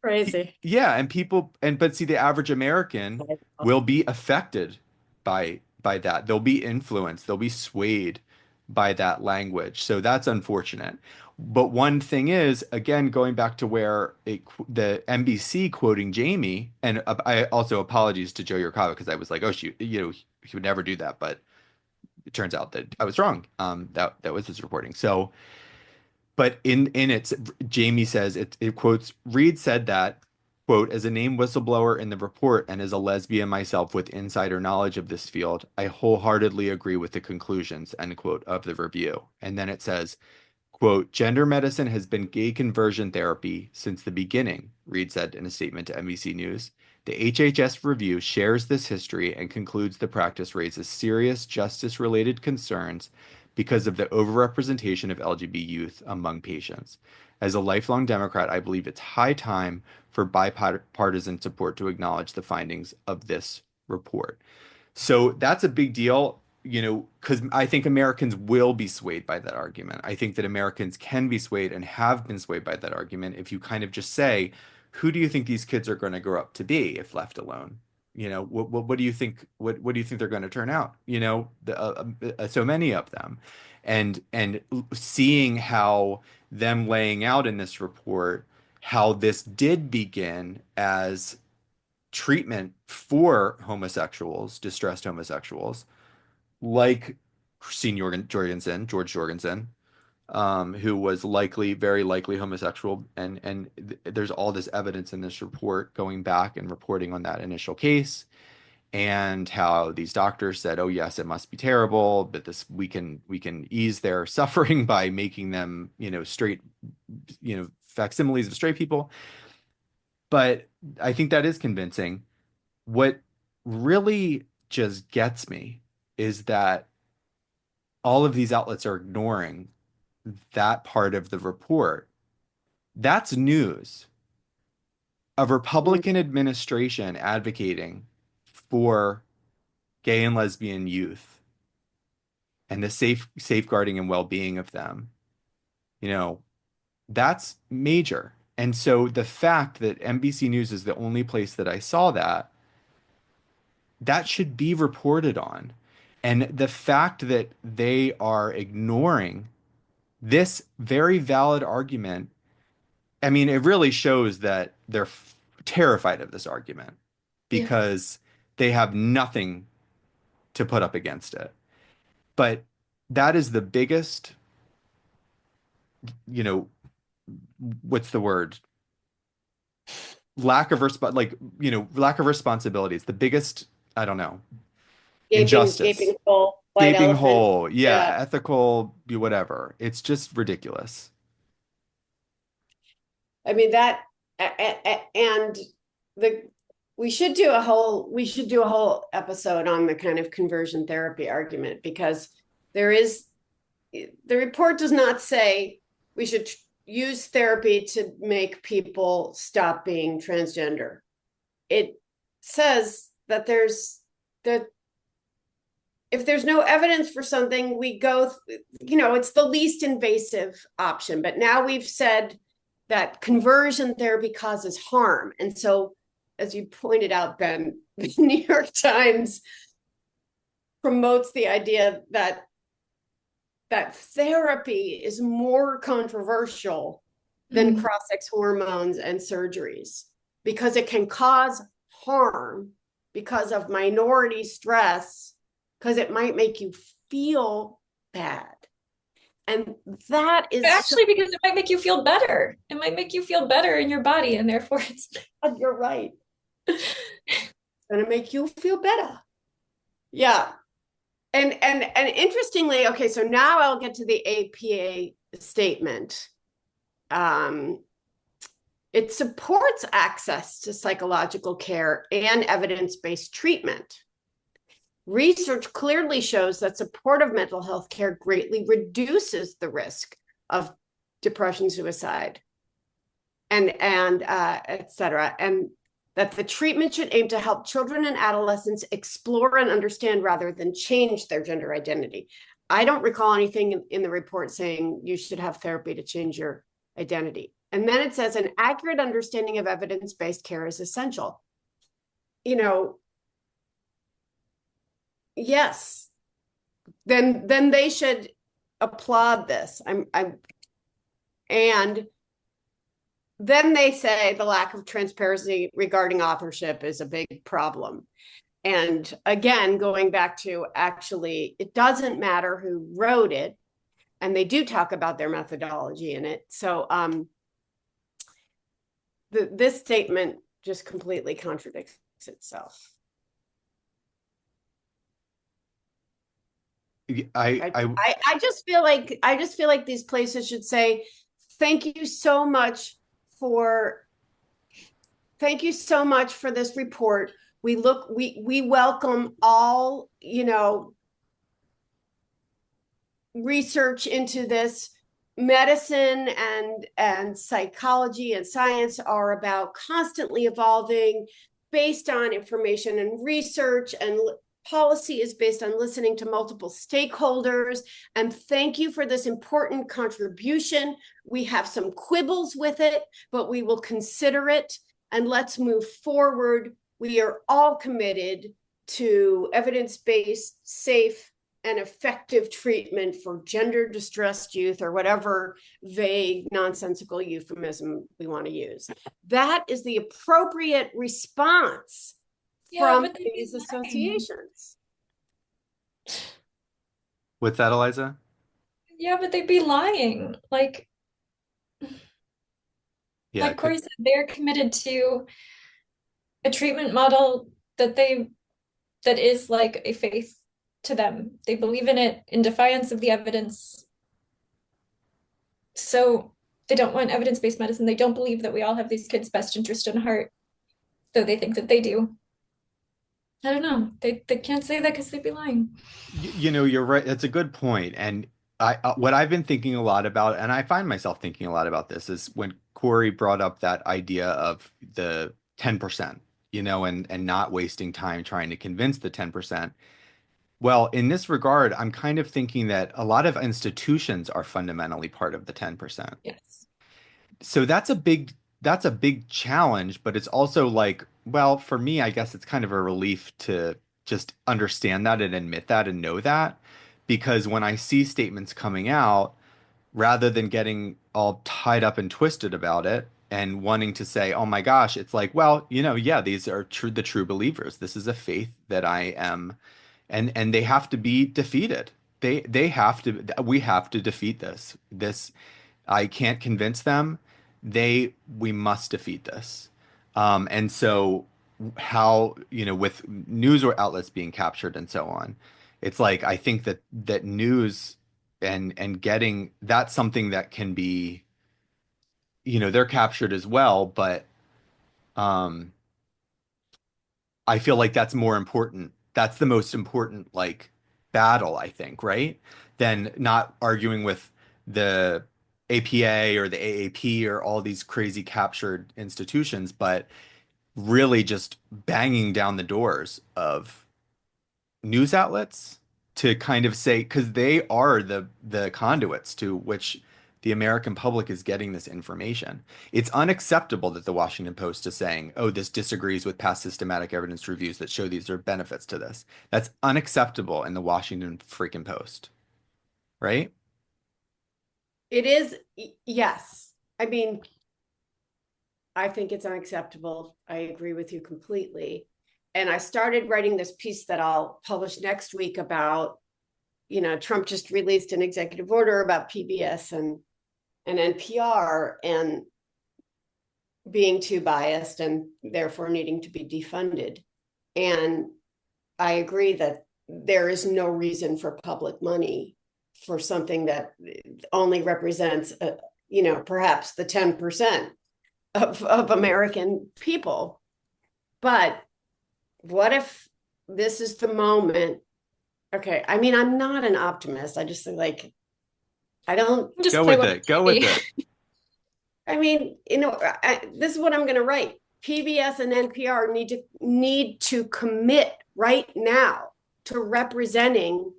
crazy. yeah, and but see, the average American will be affected by that. They'll be influenced, they'll be swayed by that language. So that's unfortunate. But one thing is, again, going back to where the NBC quoting Jamie, and I also apologies to Joe Yurkawa because I was like, oh, he would never do that, but it turns out that I was wrong. That was his reporting. So. But in it, Jamie says it quotes Reed said that, quote, as a named whistleblower in the report and as a lesbian myself with insider knowledge of this field, I wholeheartedly agree with the conclusions, end quote, of the review. And then it says, quote, gender medicine has been gay conversion therapy since the beginning, Reed said in a statement to NBC News. The HHS review shares this history and concludes the practice raises serious justice-related concerns because of the overrepresentation of LGBT youth among patients. As a lifelong Democrat, I believe it's high time for bipartisan support to acknowledge the findings of this report. So that's a big deal, because I think Americans will be swayed by that argument. I think that Americans can be swayed and have been swayed by that argument if you kind of just say, who do you think these kids are going to grow up to be if left alone? What do you think? What do you think they're going to turn out? So many of them, and seeing how them laying out in this report how this did begin as treatment for homosexuals, distressed homosexuals, like George Jorgensen, who was very likely homosexual, and there's all this evidence in this report going back and reporting on that initial case, and how these doctors said, "Oh yes, it must be terrible, but we can ease their suffering by making them, straight, facsimiles of straight people." But I think that is convincing. What really just gets me is that all of these outlets are ignoring that part of the report. That's news. A Republican administration advocating for gay and lesbian youth and the safeguarding and well-being of them, that's major. And so the fact that NBC News is the only place that I saw that should be reported on. And the fact that they are ignoring this very valid argument, I mean, it really shows that they're terrified of this argument because they have nothing to put up against it. But that is the biggest, what's the word? Lack of responsibility. It's the biggest, I don't know, injustice. Gaping hole, Gaping elephant. hole. Yeah, ethical, whatever. It's just ridiculous. I mean and we should do a whole episode on the kind of conversion therapy argument, because the report does not say we should use therapy to make people stop being transgender. It says that if there's no evidence for something, we go, it's the least invasive option. But now we've said that conversion therapy causes harm. And so, as you pointed out, Ben, the New York Times promotes the idea that therapy is more controversial than cross-sex hormones and surgeries, because it can cause harm because of minority stress, because it might make you feel bad. And that is actually because it might make you feel better. It might make you feel better in your body, and therefore it's you're right. It's going to make you feel better. Yeah. And interestingly, okay, so now I'll get to the APA statement. It supports access to psychological care and evidence-based treatment. Research clearly shows that supportive mental health care greatly reduces the risk of depression, suicide, and et cetera. And that the treatment should aim to help children and adolescents explore and understand rather than change their gender identity. I don't recall anything in the report saying you should have therapy to change your identity. And then it says an accurate understanding of evidence-based care is essential. You know, yes, then they should applaud this. And then they say the lack of transparency regarding authorship is a big problem. And again, going back to actually, it doesn't matter who wrote it, and they do talk about their methodology in it. So this statement just completely contradicts itself. I just feel like these places should say, thank you so much for this report. We welcome all, research into this. Medicine and psychology and science are about constantly evolving based on information and research, and policy is based on listening to multiple stakeholders. And thank you for this important contribution. We have some quibbles with it, but we will consider it, and let's move forward. We are all committed to evidence-based, safe, and effective treatment for gender distressed youth, or whatever vague, nonsensical euphemism we want to use. That is the appropriate response from these associations. What's that, Eliza? Yeah, but they'd be lying. Like Corey said, they're committed to a treatment model that is like a faith to them. They believe in it in defiance of the evidence. So they don't want evidence-based medicine. They don't believe that we all have these kids' best interest in heart, though they think that they do. I don't know. They can't say that because they'd be lying. You're right. That's a good point. And what I've been thinking a lot about, and I find myself thinking a lot about this, is when Corey brought up that idea of the 10%, and not wasting time trying to convince the 10%. Well, in this regard, I'm kind of thinking that a lot of institutions are fundamentally part of the 10%. Yes. So that's a big challenge, but it's also like, well, for me, I guess it's kind of a relief to just understand that and admit that and know that, because when I see statements coming out, rather than getting all tied up and twisted about it and wanting to say, oh my gosh, it's like, well, yeah, these are the true believers. This is a faith that I am, and they have to be defeated. We have to defeat this. I can't convince them. We must defeat this. And so how, with news or outlets being captured and so on, it's like, I think that news and getting, that's something that can be, they're captured as well, but I feel like that's more important. That's the most important, like, battle, I think, right? Than not arguing with the APA or the AAP or all these crazy captured institutions, but really just banging down the doors of news outlets to kind of say, because they are the conduits to which the American public is getting this information. It's unacceptable that the Washington Post is saying, oh, this disagrees with past systematic evidence reviews that show these are benefits to this. That's unacceptable in the Washington freaking Post, right? It is, yes. I mean, I think it's unacceptable. I agree with you completely. And I started writing this piece that I'll publish next week about, Trump just released an executive order about PBS and NPR and being too biased and therefore needing to be defunded. And I agree that there is no reason for public money for something that only represents, perhaps the 10% of American people. But what if this is the moment? Okay, I mean, I'm not an optimist. I just like, I don't Just Go play with what it. Go with it. I mean, this is what I'm going to write. PBS and NPR need to commit right now to representing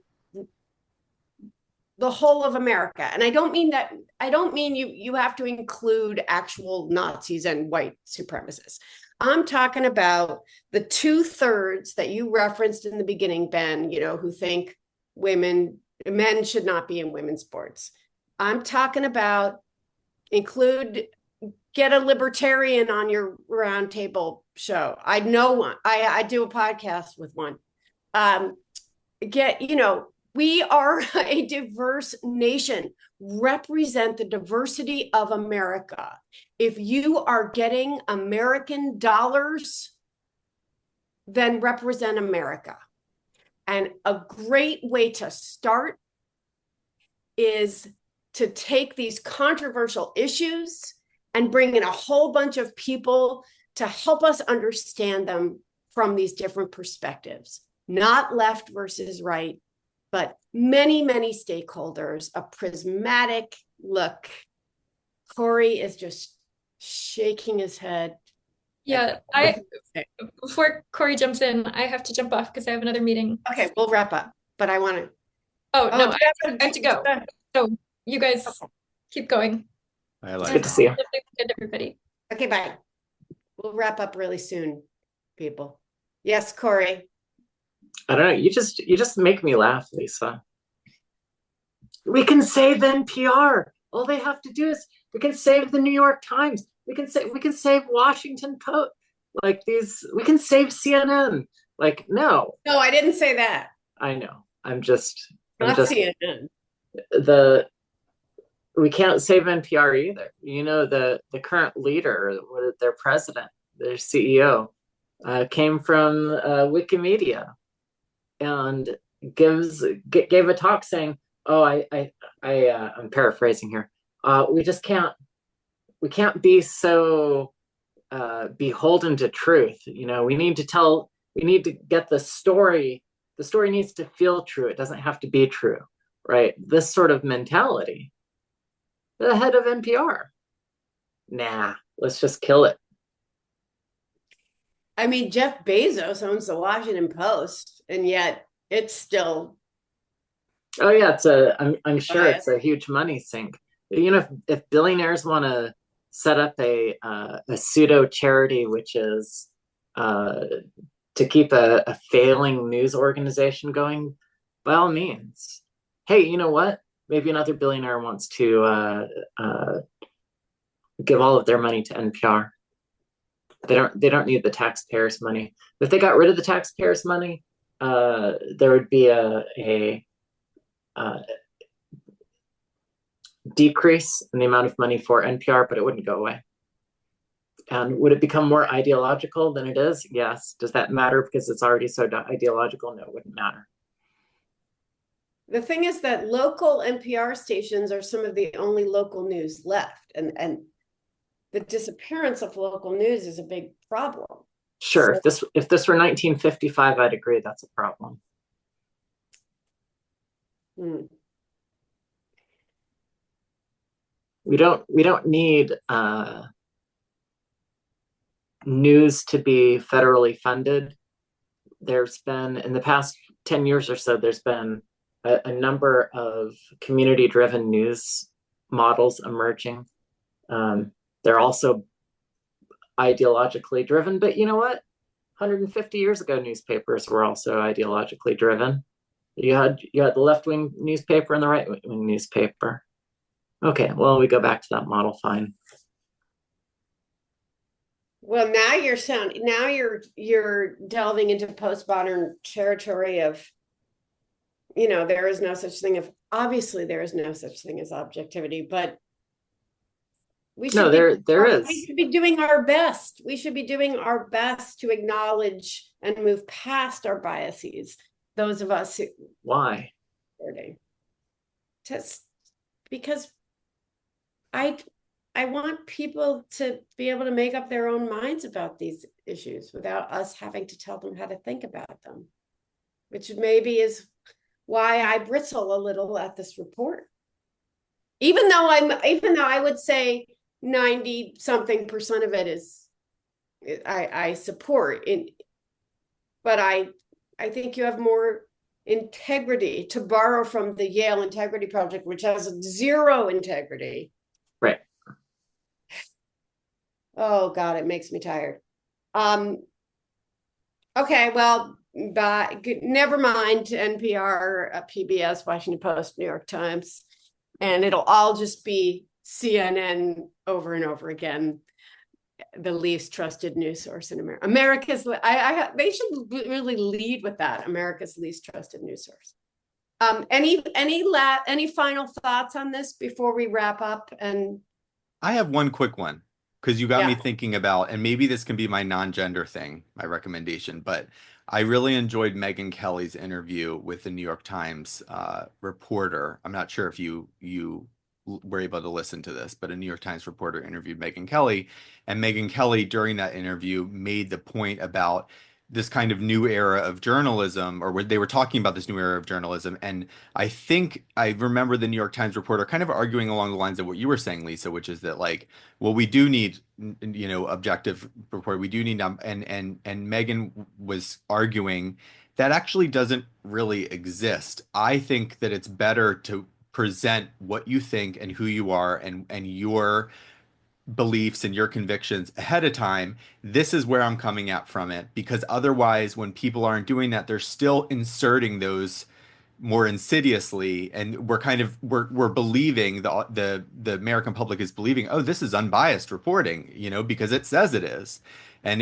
the whole of America. And I don't mean you have to include actual Nazis and white supremacists. I'm talking about the 2/3 that you referenced in the beginning, Ben, who think men should not be in women's sports. I'm talking about get a libertarian on your roundtable show. I know one. I do a podcast with one. We are a diverse nation. Represent the diversity of America. If you are getting American dollars, then represent America. And a great way to start is to take these controversial issues and bring in a whole bunch of people to help us understand them from these different perspectives, not left versus right, but many, many stakeholders, a prismatic look. Corey is just shaking his head. Yeah, before Corey jumps in, I have to jump off because I have another meeting. Okay, we'll wrap up, but I want to. Oh, no, I have to go. So you guys keep going. Good to see you. Good, everybody. Okay, bye. We'll wrap up really soon, people. Yes, Corey. I don't know. You just make me laugh, Lisa. We can save NPR. All they have to do is we can save the New York Times. We can save Washington Post. We can save CNN. No. No, I didn't say that. I know. Not CNN. We can't save NPR either. The current leader, their president, their CEO, came from Wikimedia, and gave a talk saying, I'm paraphrasing here. We can't be so beholden to truth. We need to get the story. The story needs to feel true. It doesn't have to be true, right? This sort of mentality. The head of NPR. Nah, let's just kill it. I mean, Jeff Bezos owns the Washington Post, and yet it's still. Oh yeah, I'm sure it's a huge money sink. If billionaires want to set up a pseudo charity, which is to keep a failing news organization going, by all means. Hey, you know what? Maybe another billionaire wants to give all of their money to NPR. They don't need the taxpayers' money. If they got rid of the taxpayers' money, there would be a decrease in the amount of money for NPR, but it wouldn't go away. And would it become more ideological than it is? Yes. Does that matter because it's already so ideological? No, it wouldn't matter. The thing is that local NPR stations are some of the only local news left. And the disappearance of local news is a big problem. Sure. So, if this were 1955, I'd agree that's a problem. We don't need news to be federally funded. There's been, in the past 10 years or so, there's been a number of community-driven news models emerging. They're also ideologically driven, but you know what? 150 years ago, newspapers were also ideologically driven. You had the left-wing newspaper and the right-wing newspaper. Okay, well, we go back to that model, fine. Well, now you're delving into postmodern territory of, there is no such thing obviously there is no such thing as objectivity, but we should there is. We should be doing our best. We should be doing our best to acknowledge and move past our biases those of us who Why? just because I want people to be able to make up their own minds about these issues without us having to tell them how to think about them, which maybe is why I bristle a little at this report. Even though I would say 90-something% of it is I support it, but I think you have more integrity, to borrow from the Yale Integrity Project, which has zero integrity. Right. Oh God, it makes me tired. Okay, well, never mind NPR, PBS, Washington Post, New York Times, and it'll all just be CNN over and over again. The least trusted news source in America. They should really lead with that. America's least trusted news source. Any final thoughts on this before we wrap up? And I have one quick one, because you got me Yeah. thinking about, and maybe this can be my non-gender thing, my recommendation, but I really enjoyed Megyn Kelly's interview with the New York Times reporter. I'm not sure if you were able to listen to this, but a New York Times reporter interviewed Megyn Kelly, and Megyn Kelly during that interview made the point about this kind of new era of journalism, or where they were talking about this new era of journalism. And I think I remember the New York Times reporter kind of arguing along the lines of what you were saying, Lisa, which is that, like, well, we do need, objective report. We do need, and Megyn was arguing that actually doesn't really exist. I think that it's better to present what you think and who you are, and your beliefs and your convictions ahead of time. This is where I'm coming at from it, because otherwise, when people aren't doing that, they're still inserting those more insidiously, and we're believing, the American public is believing, oh, this is unbiased reporting, because it says it is, and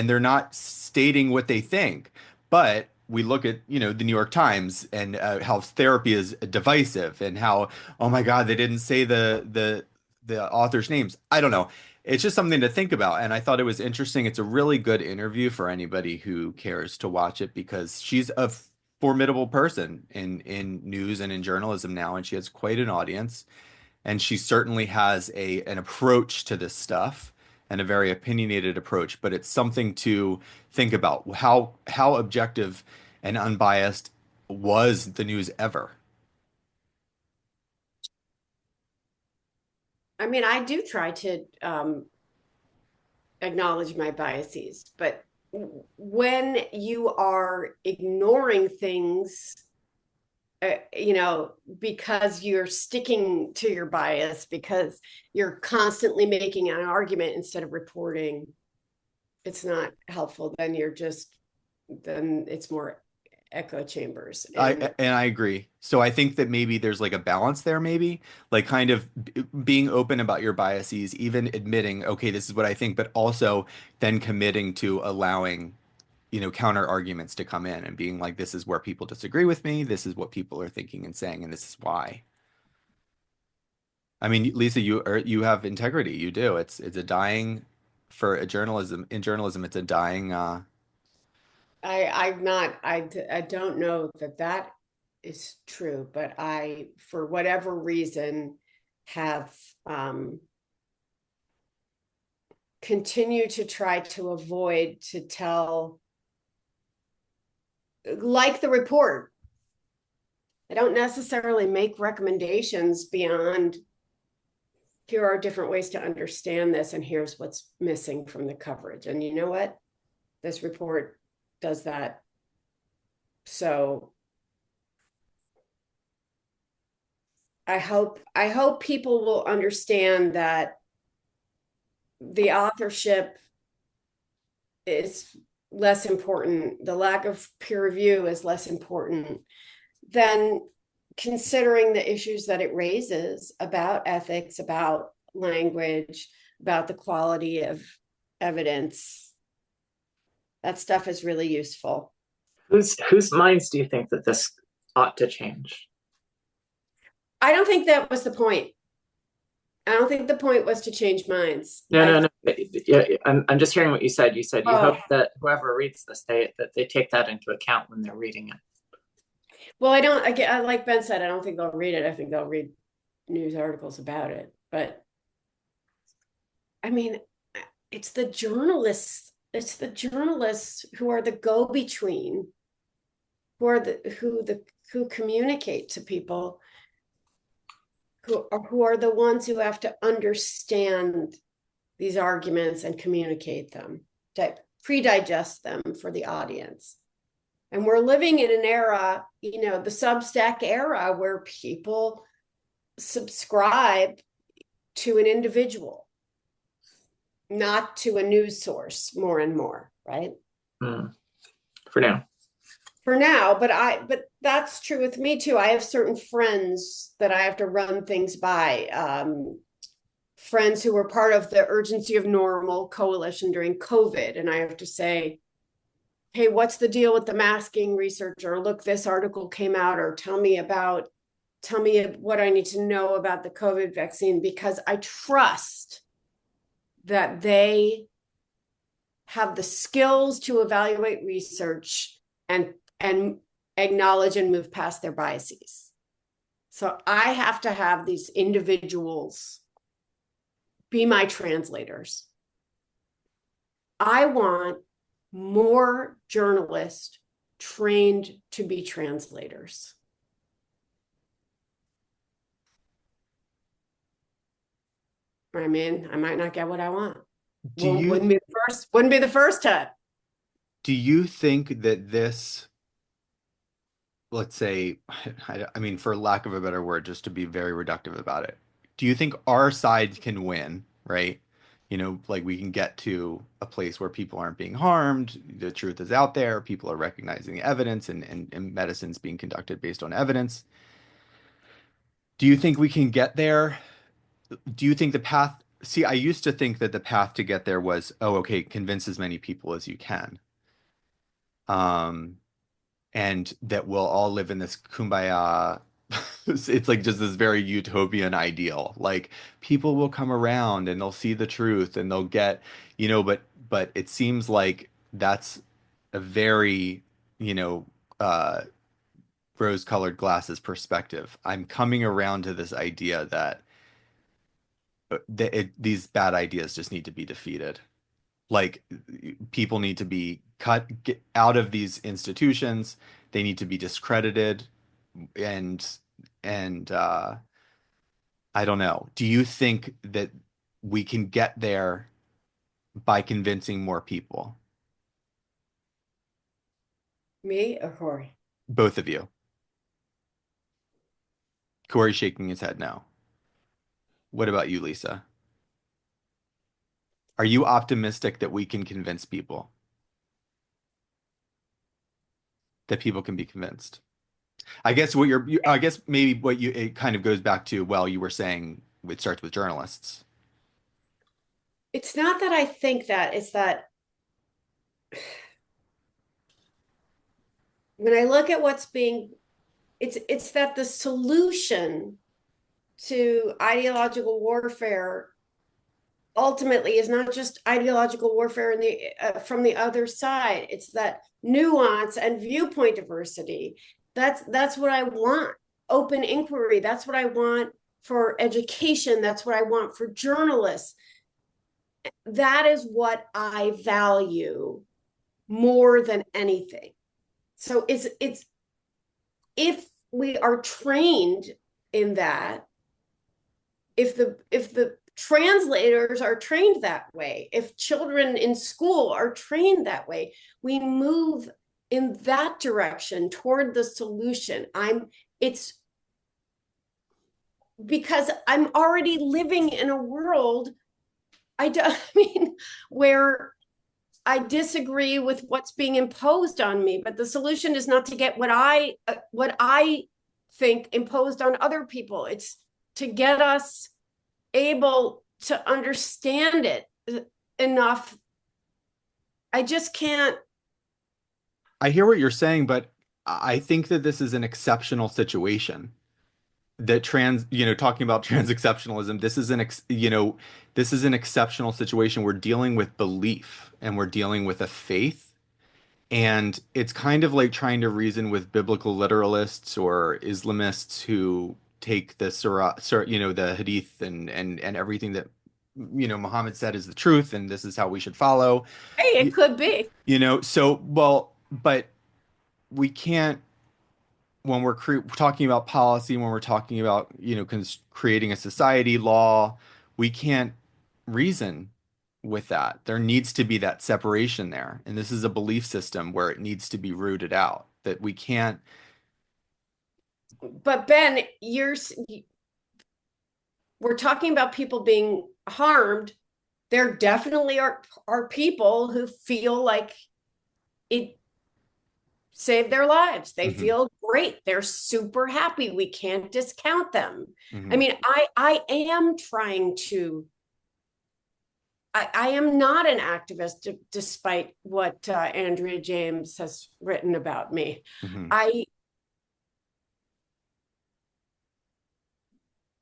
they're not stating what they think. But we look at, the New York Times, and how therapy is divisive, and how, oh my God, they didn't say the authors' names. I don't know. It's just something to think about. And I thought it was interesting. It's a really good interview for anybody who cares to watch it, because she's a formidable person in news and in journalism now, and she has quite an audience. And she certainly has an approach to this stuff, and a very opinionated approach. But it's something to think about. How objective and unbiased was the news ever? I mean, I do try to acknowledge my biases, but when you are ignoring things, because you're sticking to your bias, because you're constantly making an argument instead of reporting, it's not helpful. Then it's more echo chambers. I agree. So I think that maybe there's like a balance there, maybe like kind of being open about your biases, even admitting, okay, this is what I think, but also then committing to allowing, counter arguments to come in, and being like, this is where people disagree with me. This is what people are thinking and saying, and this is why. I mean, Lisa, you have integrity. You do. It's a dying for a journalism in journalism. It's a dying. I don't know that is true, but I, for whatever reason, have continued to try to avoid to tell, like the report. I don't necessarily make recommendations beyond, here are different ways to understand this, and here's what's missing from the coverage. And you know what? This report does that. So I hope people will understand that the authorship is less important. The lack of peer review is less important than considering the issues that it raises about ethics, about language, about the quality of evidence. That stuff is really useful. Whose minds do you think that this ought to change? I don't think that was the point. I don't think the point was to change minds. No. Yeah, I'm just hearing what you said. You said you Oh. hope that whoever reads this, that they take that into account when they're reading it. Well, I don't, again, like Ben said, I don't think they'll read it. I think they'll read news articles about it. But I mean, it's the journalists who are the go-between, who communicate to people, who are the ones who have to understand these arguments and communicate them, pre-digest them for the audience. And we're living in an era, the Substack era, where people subscribe to an individual, not to a news source more and more, right? For now. For now, but that's true with me too. I have certain friends that I have to run things by. Friends who were part of the Urgency of Normal coalition during COVID. And I have to say, hey, what's the deal with the masking research? Or look, this article came out, or tell me what I need to know about the COVID vaccine, because I trust that they have the skills to evaluate research and acknowledge and move past their biases. So I have to have these individuals be my translators. I want more journalists trained to be translators. I mean, I might not get what I want. Wouldn't be the first time. Do you think that this, let's say, I mean, for lack of a better word, just to be very reductive about it, do you think our side can win, right? Like we can get to a place where people aren't being harmed, the truth is out there, people are recognizing the evidence, and medicine's being conducted based on evidence. Do you think we can get there? Do you think the path, see, I used to think that the path to get there was, oh, okay, convince as many people as you can. And that we'll all live in this kumbaya. It's like just this very utopian ideal. Like people will come around and they'll see the truth and they'll get, but it seems like that's a very, you know, uh, rose-colored glasses perspective. I'm coming around to this idea that these bad ideas just need to be defeated. Like people need to be get out of these institutions. They need to be discredited, and and I don't know. Do you think that we can get there by convincing more people? Me or Corey? Both of you. Corey shaking his head no. What about you, Lisa? Are you optimistic that we can convince people? That people can be convinced? I guess I guess maybe it kind of goes back to, well, you were saying it starts with journalists. It's not that I think that, it's that when I look at it's that the solution to ideological warfare ultimately is not just ideological warfare from the other side. It's that nuance and viewpoint diversity. That's what I want. Open inquiry. That's what I want for education. That's what I want for journalists. That is what I value more than anything. So it's if we are trained in that, if the translators are trained that way, if children in school are trained that way, we move in that direction toward the solution. It's because I'm already living in a world where I disagree with what's being imposed on me, but the solution is not to get what I think imposed on other people. It's to get us able to understand it enough. I just can't. I hear what you're saying, but I think that this is an exceptional situation. That talking about trans exceptionalism, this is an exceptional situation. We're dealing with belief and we're dealing with a faith And it's kind of like trying to reason with biblical literalists or Islamists who take the the Hadith and everything that Muhammad said is the truth, and this is how we should follow. Hey, it You, could be. so well, but we can't when we're talking about policy, when we're talking about creating a society law, we can't reason with that. There needs to be that separation there. And this is a belief system where it needs to be rooted out, that we can't. But Ben, we're talking about people being harmed. There definitely are people who feel like it saved their lives. They feel great. They're super happy. We can't discount them. I mean, I am trying to I am not an activist, despite what Andrea James has written about me.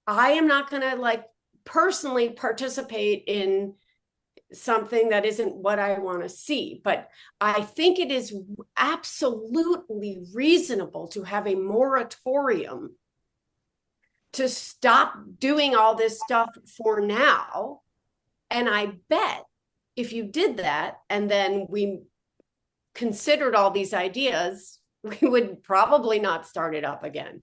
I am not going to like personally participate in something that isn't what I want to see. But I think it is absolutely reasonable to have a moratorium to stop doing all this stuff for now. And I bet if you did that and then we considered all these ideas, we would probably not start it up again.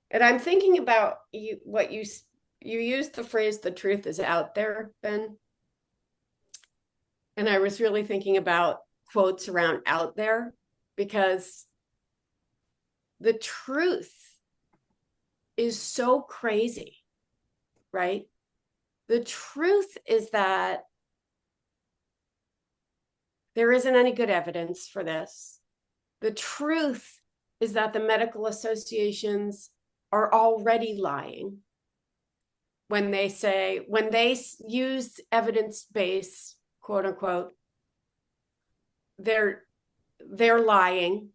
And I'm thinking about what you used the phrase, the truth is out there, Ben. And I was really thinking about quotes around out there, because the truth is so crazy, right? The truth is that there isn't any good evidence for this. The truth is that the medical associations are already lying when they use evidence-based, quote unquote, they're lying,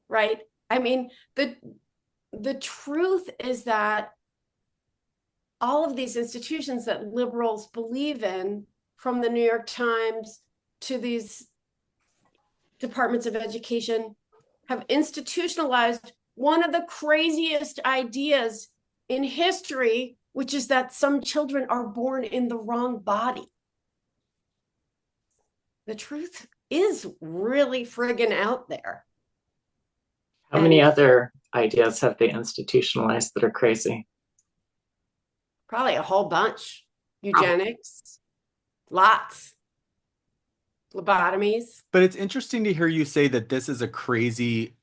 right? I mean, the truth is that all of these institutions that liberals believe in, from the New York Times to these departments of education, have institutionalized one of the craziest ideas in history, which is that some children are born in the wrong body. The truth is really friggin' out there. How many other ideas have they institutionalized that are crazy? Probably a whole bunch. Eugenics, lots. Lobotomies. But it's interesting to hear you say that this is a crazy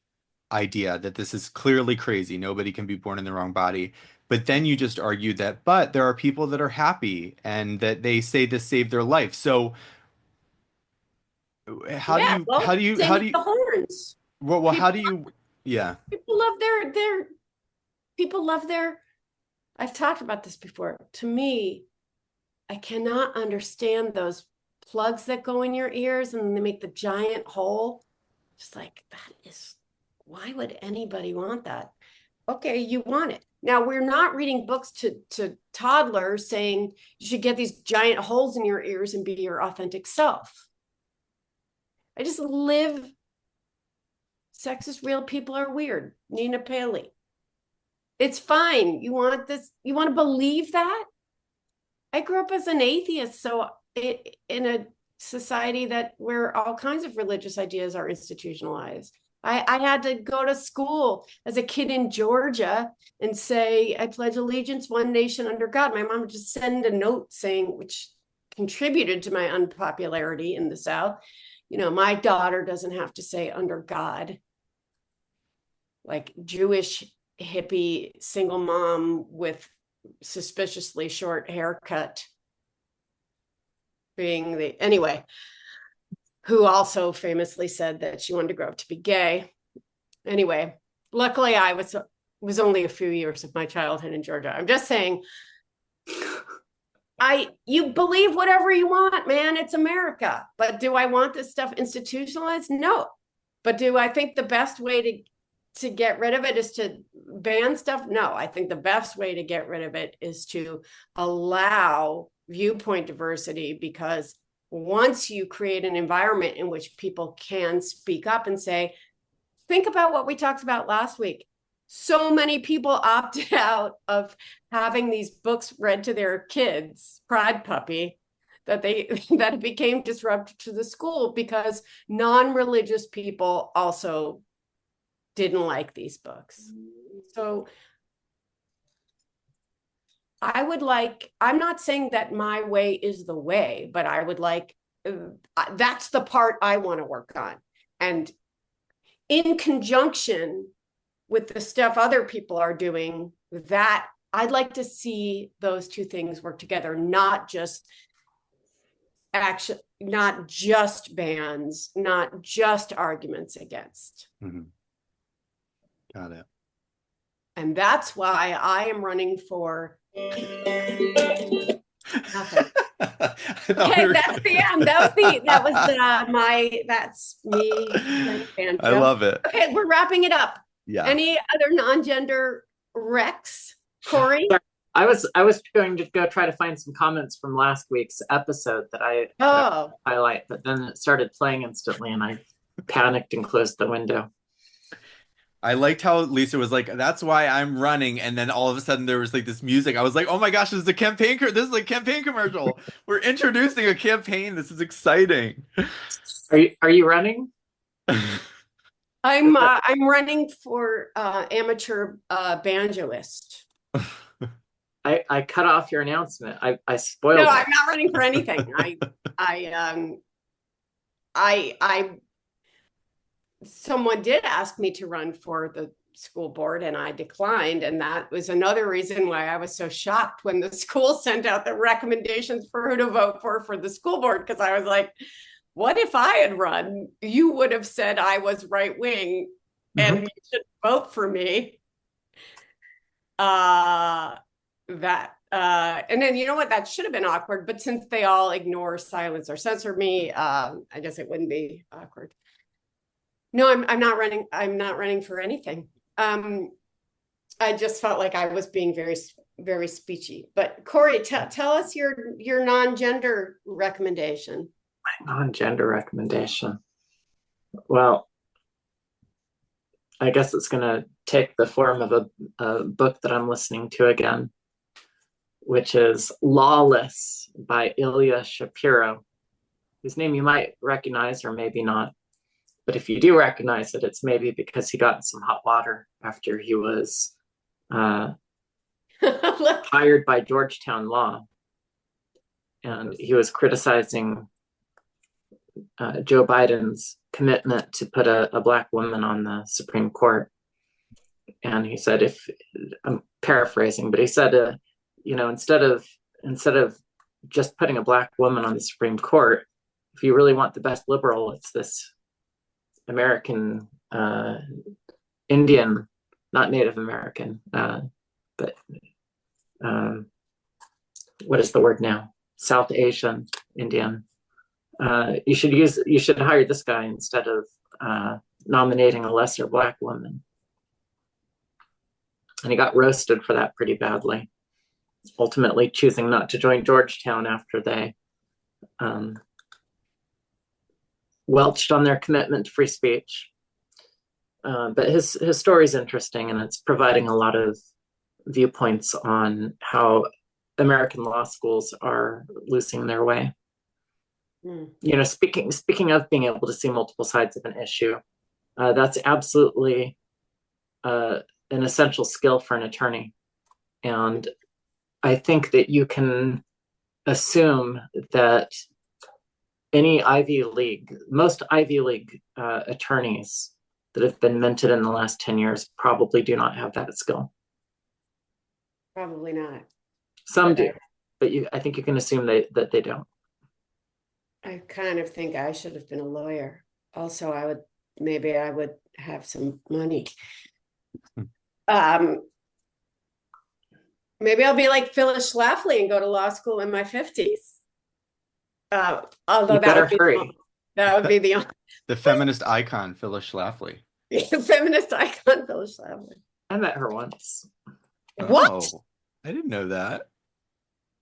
idea, that this is clearly crazy. Nobody can be born in the wrong body. But then you just argue that, but there are people that are happy and that they say this saved their life. So how do you the horns. Well, how do you, yeah. People love their, I've talked about this before. To me, I cannot understand those plugs that go in your ears and they make the giant hole. Just like, why would anybody want that? Okay, you want it. Now, we're not reading books to toddlers saying you should get these giant holes in your ears and be your authentic self. I just live. Sex is real. People are weird. Nina Paley. It's fine. You want this? You want to believe that? I grew up as an atheist, so in a society where all kinds of religious ideas are institutionalized. I had to go to school as a kid in Georgia and say, I pledge allegiance, one nation under God. My mom would just send a note saying, which contributed to my unpopularity in the South, my daughter doesn't have to say under God. Like Jewish hippie single mom with suspiciously short haircut anyway, who also famously said that she wanted to grow up to be gay. Anyway, luckily I was only a few years of my childhood in Georgia. I'm just saying, you believe whatever you want, man. It's America. But do I want this stuff institutionalized? No. But do I think the best way to get rid of it is to ban stuff? No. I think the best way to get rid of it is to allow viewpoint diversity, because once you create an environment in which people can speak up and say, think about what we talked about last week. So many people opted out of having these books read to their kids, Pride Puppy, that it became disruptive to the school because non-religious people also didn't like these books. So I'm not saying that my way is the way, but I would like, that's the part I want to work on. And in conjunction with the stuff other people are doing, that I'd like to see those two things work together, not just action, not just bans, not just arguments against. Mm-hmm. Got it. And that's why I am running for nothing. Okay, that's the end. That's me. I love it. Okay, we're wrapping it up. Yeah. Any other non-gender Rex? Corey? I was going to go try to find some comments from last week's episode that I highlight, but then it started playing instantly and I panicked and closed the window. I liked how Lisa was like, that's why I'm running. And then all of a sudden there was like this music. I was like, oh my gosh, this is a campaign. This is a campaign commercial. We're introducing a campaign. This is exciting. Are you running? I'm running for amateur banjoist. I cut off your announcement. I spoiled it. No, I'm not running for anything. Someone did ask me to run for the school board and I declined. And that was another reason why I was so shocked when the school sent out the recommendations for who to vote for the school board. Because I was like, what if I had run? You would have said I was right wing and you should vote for me. And then you know what? That should have been awkward. But since they all ignore, silence, or censor me, I guess it wouldn't be awkward. No, I'm not running. I'm not running for anything. I just felt like I was being very, very speechy. But Corey, tell us your non-gender recommendation. My non-gender recommendation. Well, I guess it's going to take the form of a book that I'm listening to again, which is Lawless by Ilya Shapiro, whose name you might recognize or maybe not. But if you do recognize it, it's maybe because he got in some hot water after he was hired by Georgetown Law. And he was criticizing Joe Biden's commitment to put a Black woman on the Supreme Court. And he said, I'm paraphrasing, but he said, instead of just putting a Black woman on the Supreme Court, if you really want the best liberal, it's this American Indian, not Native American, but what is the word now? South Asian Indian. You should hire this guy instead of nominating a lesser Black woman. And he got roasted for that pretty badly, ultimately choosing not to join Georgetown after they welched on their commitment to free speech. But his story is interesting, and it's providing a lot of viewpoints on how American law schools are losing their way. Speaking of being able to see multiple sides of an issue, that's absolutely an essential skill for an attorney. And I think that you can assume that most Ivy League attorneys that have been minted in the last 10 years probably do not have that skill. Probably not. Some do, but I think you can assume that they don't. I kind of think I should have been a lawyer. Also, I would have some money. Maybe I'll be like Phyllis Schlafly and go to law school in my 50s. Although you better hurry. That would be the feminist icon, Phyllis Schlafly. Feminist icon, Phyllis Schlafly. I met her once. What? Oh, I didn't know that.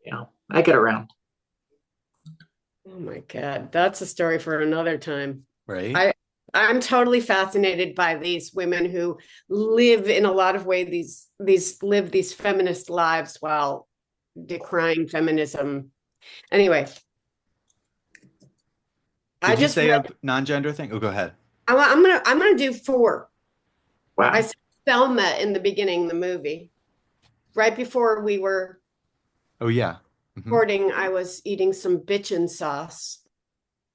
Yeah, I get around. Oh my God, that's a story for another time. right? I'm totally fascinated by these women who live in a lot of ways these feminist lives while decrying feminism. Anyway, I Did you just say read. a non-gender thing? Oh, go ahead. I'm gonna do four. I Wow. saw Thelma in the beginning, the movie. Right before we were Oh, yeah. Hmm. recording, I was eating some bitchin sauce,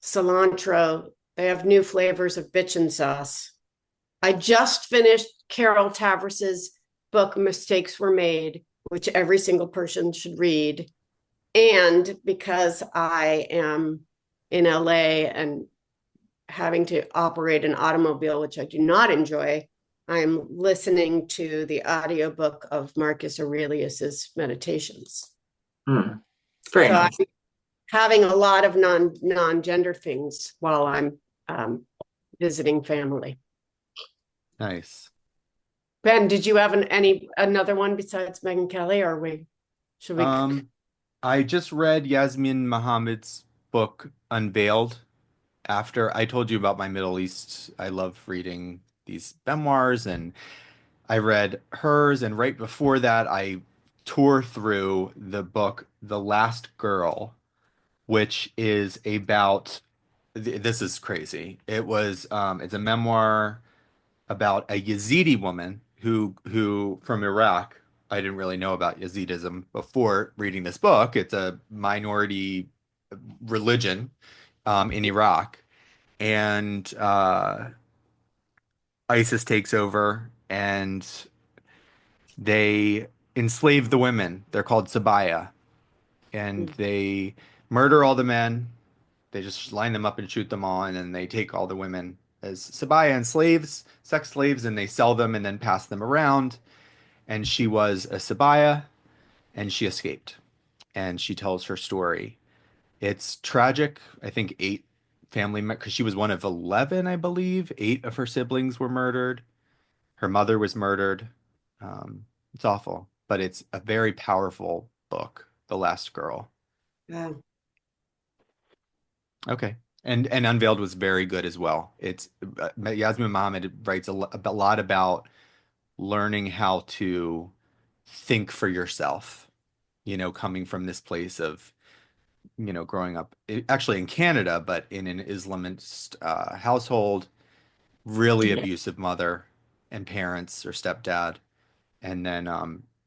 cilantro. They have new flavors of bitchin sauce. I just finished Carol Tavris's book, Mistakes Were Made, which every single person should read. And because I am in LA and having to operate an automobile, which I do not enjoy, I'm listening to the audiobook of Marcus Aurelius's Meditations. Hmm. Very So I'm nice. having a lot of non-gender things while I'm um, visiting family. Nice. Ben, did you have another one besides Megyn Kelly, or should we? Um, I just read Yasmin Mohammed's book Unveiled. After I told you about my Middle East, I love reading these memoirs, and I read hers. And right before that, I tore through the book The Last Girl, which is about this is crazy. It's a memoir about a Yazidi woman who from Iraq. I didn't really know about Yazidism before reading this book. It's a minority religion in Iraq, and ISIS takes over, and they enslave the women. They're called Sabaya, and they murder all the men. They just line them up and shoot them all, and then they take all the women as Sabaya and slaves, sex slaves, and they sell them and then pass them around. And she was a Sabaya, and she escaped. And she tells her story. It's tragic. I think eight family members, because she was one of 11, I believe. Eight of her siblings were murdered. Her mother was murdered. It's awful, but it's a very powerful book, The Last Girl. Wow. Okay. And Unveiled was very good as well. It's Yasmin Mohammed writes a lot about learning how to think for yourself, coming from this place of, growing up actually in Canada, but in an Islamist household, really Yeah. abusive mother and parents or stepdad, and then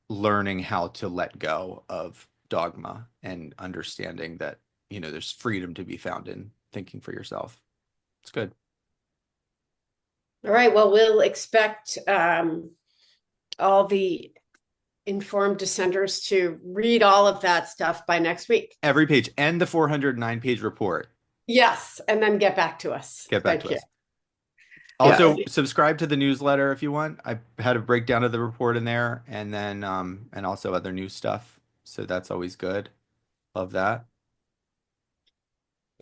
learning how to let go of dogma and understanding that, there's freedom to be found in thinking for yourself. It's good. All right. Well, we'll expect all the informed dissenters to read all of that stuff by next week. Every page and the 409-page report. Yes, and then get back to us. Get back Thank to you. us. Yeah. Also, subscribe to the newsletter if you want. I had a breakdown of the report in there, and then and also other news stuff. So that's always good. Love that.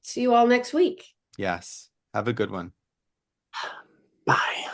See you all next week. Yes. Have a good one. Bye.